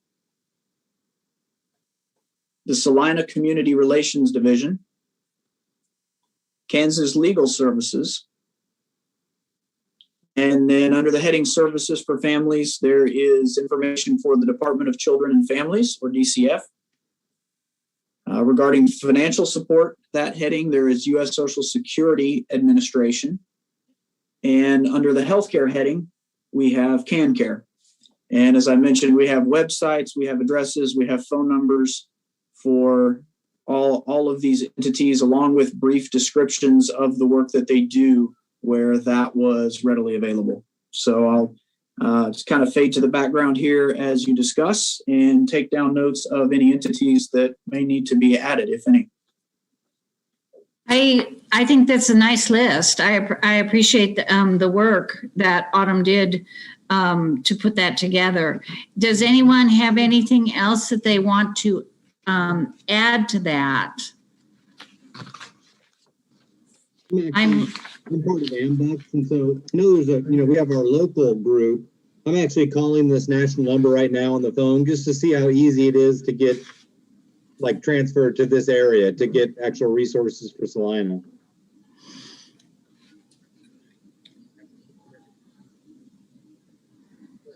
the Salina Community Relations Division, Kansas Legal Services, and then under the heading Services for Families, there is information for the Department of Children and Families, or DCF. Regarding financial support, that heading, there is U.S. Social Security Administration. And under the healthcare heading, we have CanCare. And as I mentioned, we have websites, we have addresses, we have phone numbers for all of these entities, along with brief descriptions of the work that they do where that was readily available. So I'll just kind of fade to the background here as you discuss and take down notes of any entities that may need to be added, if any. I think that's a nice list. I appreciate the work that Autumn did to put that together. Does anyone have anything else that they want to add to that? I'm part of AMBUCS, and so I know there's we have our local group. I'm actually calling this national number right now on the phone just to see how easy it is to get transferred to this area to get actual resources for Salina.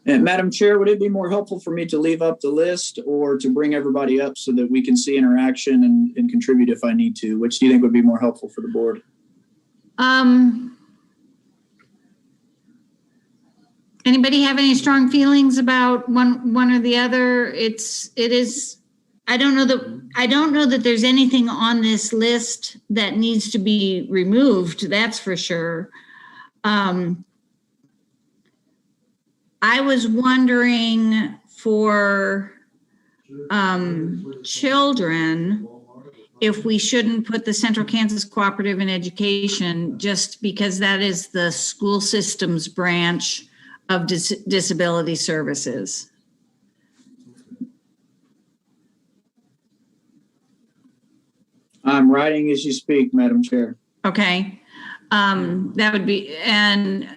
And Madam Chair, would it be more helpful for me to leave up the list or to bring everybody up so that we can see interaction and contribute if I need to? Which do you think would be more helpful for the board? Anybody have any strong feelings about one or the other? It is. I don't know that there's anything on this list that needs to be removed. That's for sure. I was wondering for children if we shouldn't put the Central Kansas Cooperative in Education, just because that is the school systems branch of disability services. I'm writing as you speak, Madam Chair. Okay. That would be, and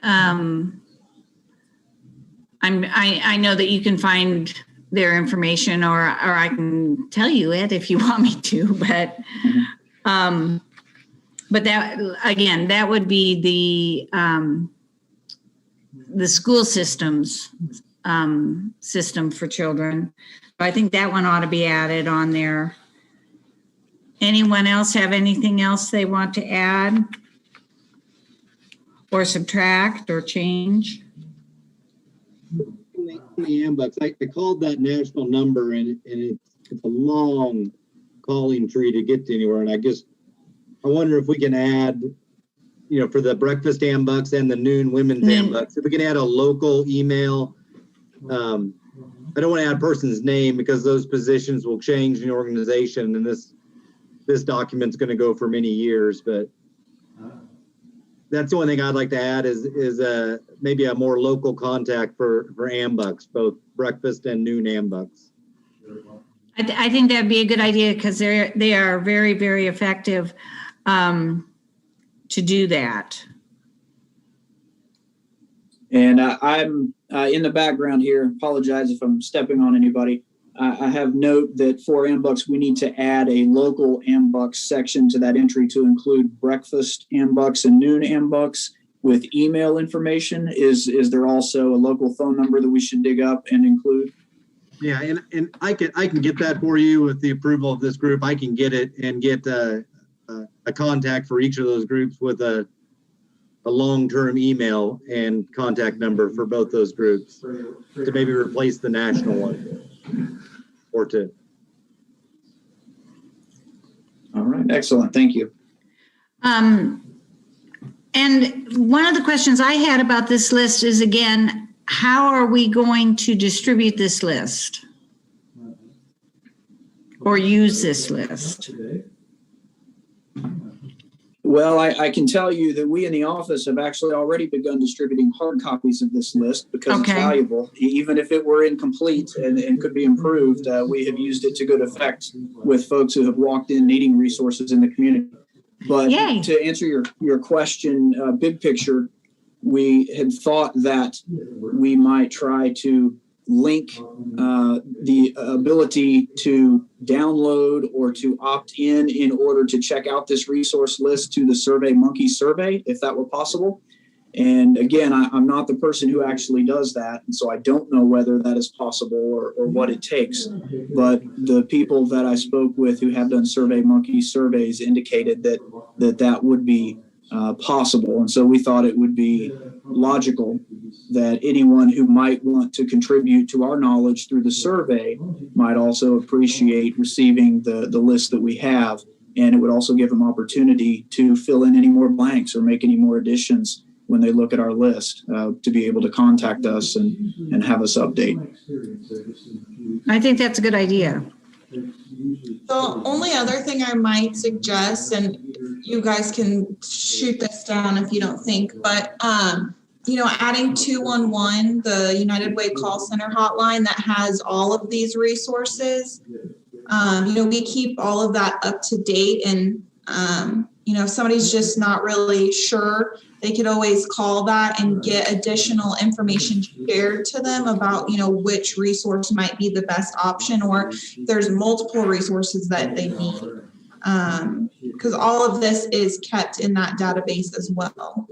I know that you can find their information, or I can tell you it if you want me to, but But that, again, that would be the school system's system for children. I think that one ought to be added on there. Anyone else have anything else they want to add or subtract or change? In the handbooks, I called that national number, and it's a long calling tree to get to anywhere. And I wonder if we can add, for the breakfast handbooks and the noon women's handbooks, if we can add a local email. I don't want to add a person's name because those positions will change in the organization, and this document's going to go for many years. But that's the only thing I'd like to add is maybe a more local contact for AMBUCs, both breakfast and noon AMBUCs. I think that'd be a good idea because they are very, very effective to do that. And I'm in the background here. Apologize if I'm stepping on anybody. I have note that for AMBUCs, we need to add a local AMBUCs section to that entry to include breakfast AMBUCs and noon AMBUCs with email information. Is there also a local phone number that we should dig up and include? Yeah, and I can get that for you with the approval of this group. I can get it and get a contact for each of those groups with a long-term email and contact number for both those groups to maybe replace the national one or two. All right, excellent. Thank you. And one of the questions I had about this list is, again, how are we going to distribute this list or use this list? Well, I can tell you that we in the office have actually already begun distributing hard copies of this list because it's valuable. Even if it were incomplete and could be improved, we have used it to good effect with folks who have walked in needing resources in the community. But to answer your question, big picture, we had thought that we might try to link the ability to download or to opt in order to check out this resource list to the SurveyMonkey survey, if that were possible. And again, I'm not the person who actually does that, and so I don't know whether that is possible or what it takes. But the people that I spoke with who have done SurveyMonkey surveys indicated that would be possible. And so we thought it would be logical that anyone who might want to contribute to our knowledge through the survey might also appreciate receiving the list that we have. And it would also give them opportunity to fill in any more blanks or make any more additions when they look at our list, to be able to contact us and have us update. I think that's a good idea. The only other thing I might suggest, and you guys can shoot this down if you don't think, but adding 211, the United Way call center hotline that has all of these resources. We keep all of that up to date, and if somebody's just not really sure, they could always call that and get additional information shared to them about, which resource might be the best option, or there's multiple resources that they need. Because all of this is kept in that database as well.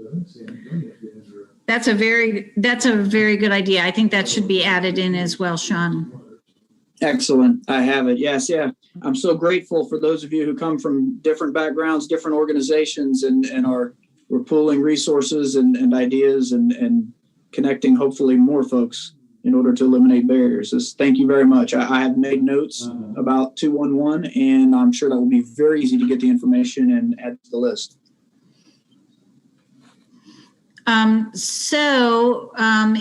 That's a very good idea. I think that should be added in as well, Sean. Excellent. I have it. Yes. Yeah. I'm so grateful for those of you who come from different backgrounds, different organizations, and we're pooling resources and ideas and connecting hopefully more folks in order to eliminate barriers. Thank you very much. I have made notes about 211, and I'm sure that will be very easy to get the information and add to the list.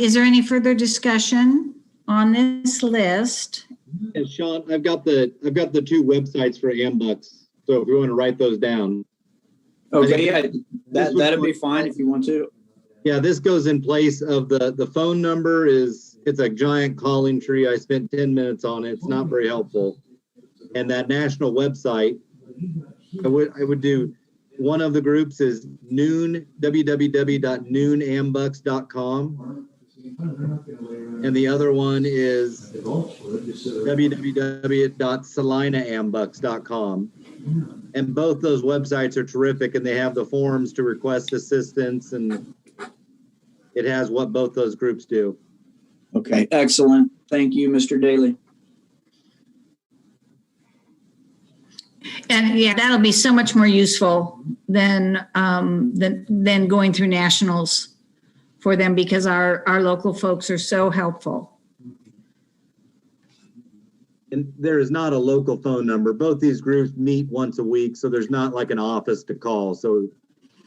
Is there any further discussion on this list? And Sean, I've got the two websites for AMBUCs. So if you want to write those down. Okay, yeah, that'd be fine if you want to. Yeah, this goes in place of the phone number. It's a giant calling tree. I spent 10 minutes on it. It's not very helpful. And that national website, I would do, one of the groups is www.noonambucks.com. And the other one is www.salinaambucks.com. And both those websites are terrific, and they have the forms to request assistance, and it has what both those groups do. Okay, excellent. Thank you, Mr. Daly. And yeah, that'll be so much more useful than going through nationals for them, because our local folks are so helpful. And there is not a local phone number. Both these groups meet once a week, so there's not like an office to call. So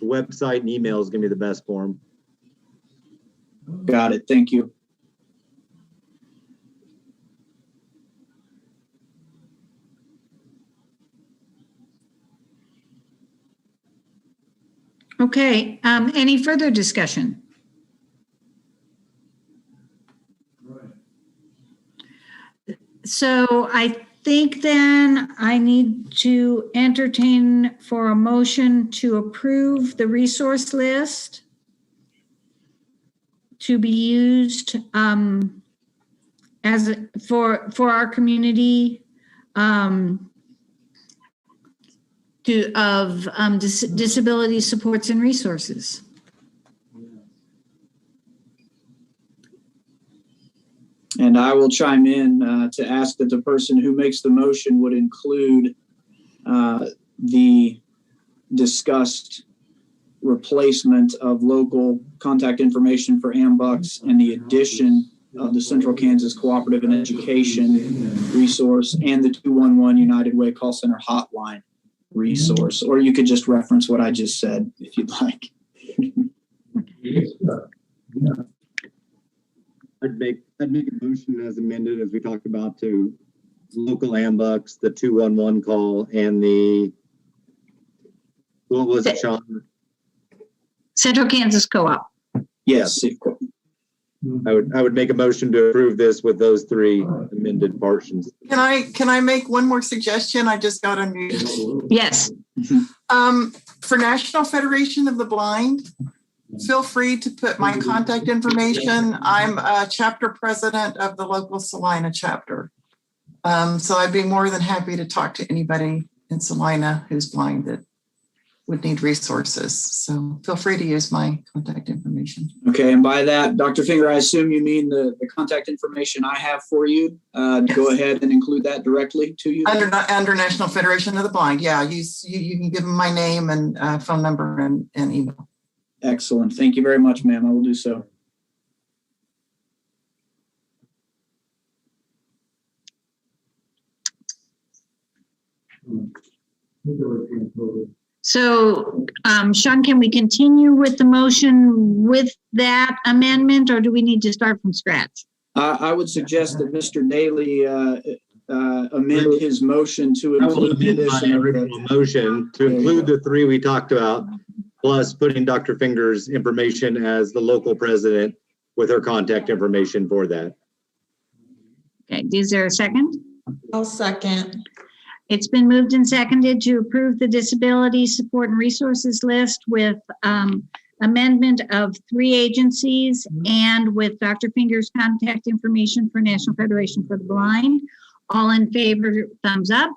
the website and email is going to be the best for them. Got it. Thank you. Okay, any further discussion? So I think then I need to entertain for a motion to approve the resource list to be used as for our community disability supports and resources. And I will chime in to ask that the person who makes the motion would include the discussed replacement of local contact information for AMBUCS and the addition of the Central Kansas Cooperative and Education resource and the 211 United Way call center hotline resource. Or you could just reference what I just said if you'd like. I'd make a motion as amended, as we talked about, to local AMBUCS, the 211 call, and the, what was it, Sean? Central Kansas Co-op. Yes. I would make a motion to approve this with those three amended portions. Can I make one more suggestion? I just got unmuted. Yes. For National Federation of the Blind, feel free to put my contact information. I'm a chapter president of the local Salina chapter. So I'd be more than happy to talk to anybody in Salina who's blind that would need resources. So feel free to use my contact information. Okay, and by that, Dr. Finger, I assume you mean the contact information I have for you. Yes. Go ahead and include that directly to you. Under National Federation of the Blind, yeah. You can give them my name and phone number and email. Excellent. Thank you very much, ma'am. I will do so. So, Sean, can we continue with the motion with that amendment, or do we need to start from scratch? I would suggest that Mr. Daly amend his motion to include the addition of the motion to include the three we talked about, plus putting Dr. Finger's information as the local president with her contact information for that. Okay, is there a second? I'll second. It's been moved and seconded to approve the disability support and resources list with amendment of 3 agencies and with Dr. Finger's contact information for National Federation for the Blind. All in favor, thumbs up.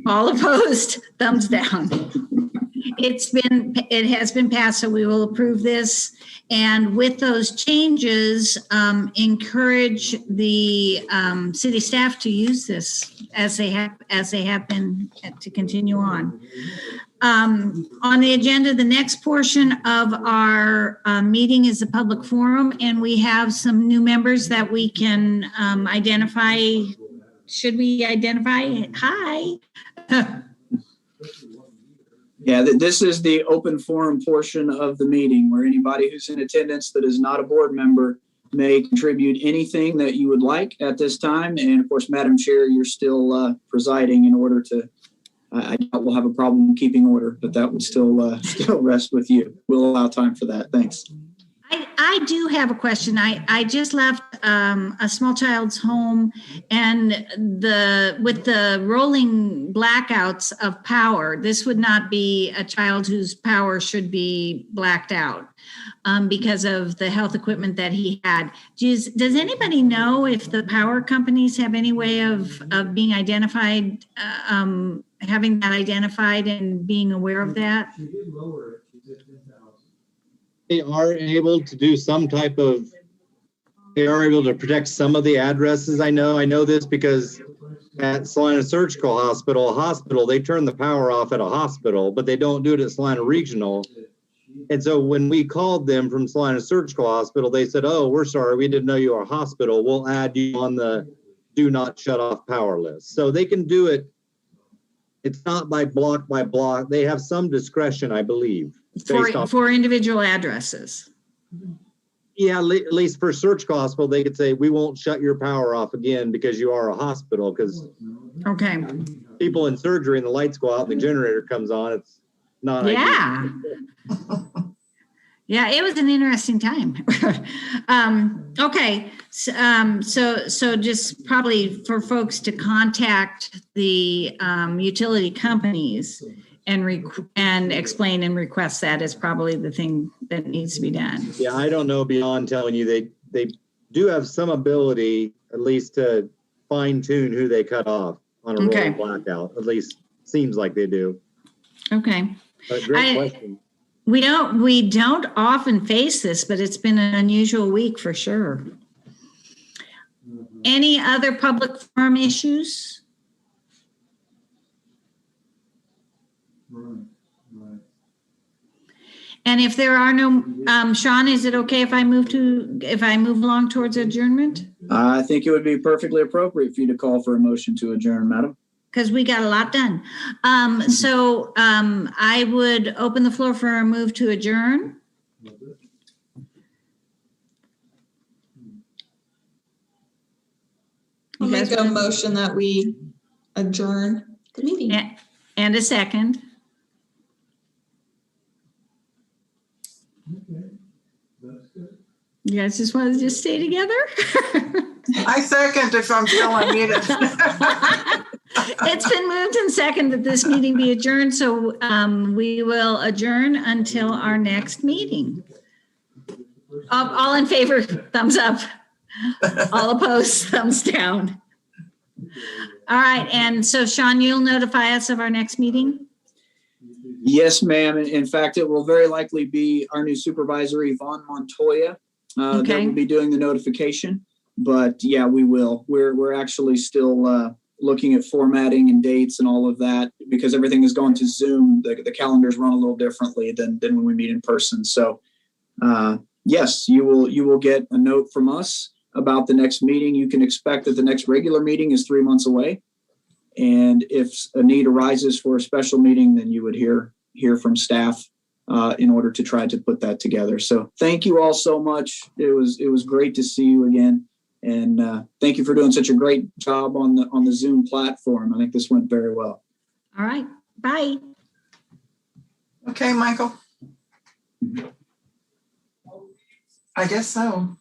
All opposed, thumbs down. It has been passed, so we will approve this. And with those changes, encourage the city staff to use this as they have been to continue on. On the agenda, the next portion of our meeting is the public forum, and we have some new members that we can identify. Should we identify? Hi. Yeah, this is the open forum portion of the meeting where anybody who's in attendance that is not a board member may contribute anything that you would like at this time. And of course, Madam Chair, you're still presiding in order to, I doubt we'll have a problem keeping order, but that would still rest with you. We'll allow time for that. Thanks. I do have a question. I just left a small child's home, and with the rolling blackouts of power, this would not be a child whose power should be blacked out because of the health equipment that he had. Does anybody know if the power companies have any way of being identified, having that identified and being aware of that? She did lower it, she did 10,000. They are able to do some type of, they are able to protect some of the addresses. I know this because at Salina Surgical Hospital, they turn the power off at a hospital, but they don't do it at Salina Regional. And so when we called them from Salina Surgical Hospital, they said, oh, we're sorry, we didn't know you were a hospital. We'll add you on the do not shut off power list. So they can do it. It's not by block. They have some discretion, I believe. For individual addresses. Yeah, at least for surgical hospital, they could say, we won't shut your power off again because you are a hospital, because Okay. people in surgery and the lights go out and the generator comes on. It's not Yeah. Yeah, it was an interesting time. Okay. So just probably for folks to contact the utility companies and explain and request that is probably the thing that needs to be done. Yeah, I don't know beyond telling you they do have some ability at least to fine tune who they cut off on a rolling blackout. At least seems like they do. Okay. But great question. We don't often face this, but it's been an unusual week for sure. Any other public forum issues? Right. And if there are no, Sean, is it okay if I move along towards adjournment? I think it would be perfectly appropriate for you to call for a motion to adjourn, madam. Because we got a lot done. So I would open the floor for a move to adjourn. I'll make a motion that we adjourn the meeting. And a second. Okay, that's good. You guys just want to just stay together? I second if I'm still unmuted. It's been moved and seconded that this meeting be adjourned, so we will adjourn until our next meeting. All in favor, thumbs up. All opposed, thumbs down. All right, and so Sean, you'll notify us of our next meeting? Yes, ma'am. In fact, it will very likely be our new supervisor, Yvonne Montoya, that will be doing the notification. But yeah, we will. We're actually still looking at formatting and dates and all of that because everything is going to Zoom. The calendars run a little differently than when we meet in person. So yes, you will get a note from us about the next meeting. You can expect that the next regular meeting is 3 months away. And if a need arises for a special meeting, then you would hear from staff in order to try to put that together. So thank you all so much. It was great to see you again. And thank you for doing such a great job on the Zoom platform. I think this went very well. All right. Bye. Okay, Michael. I guess so.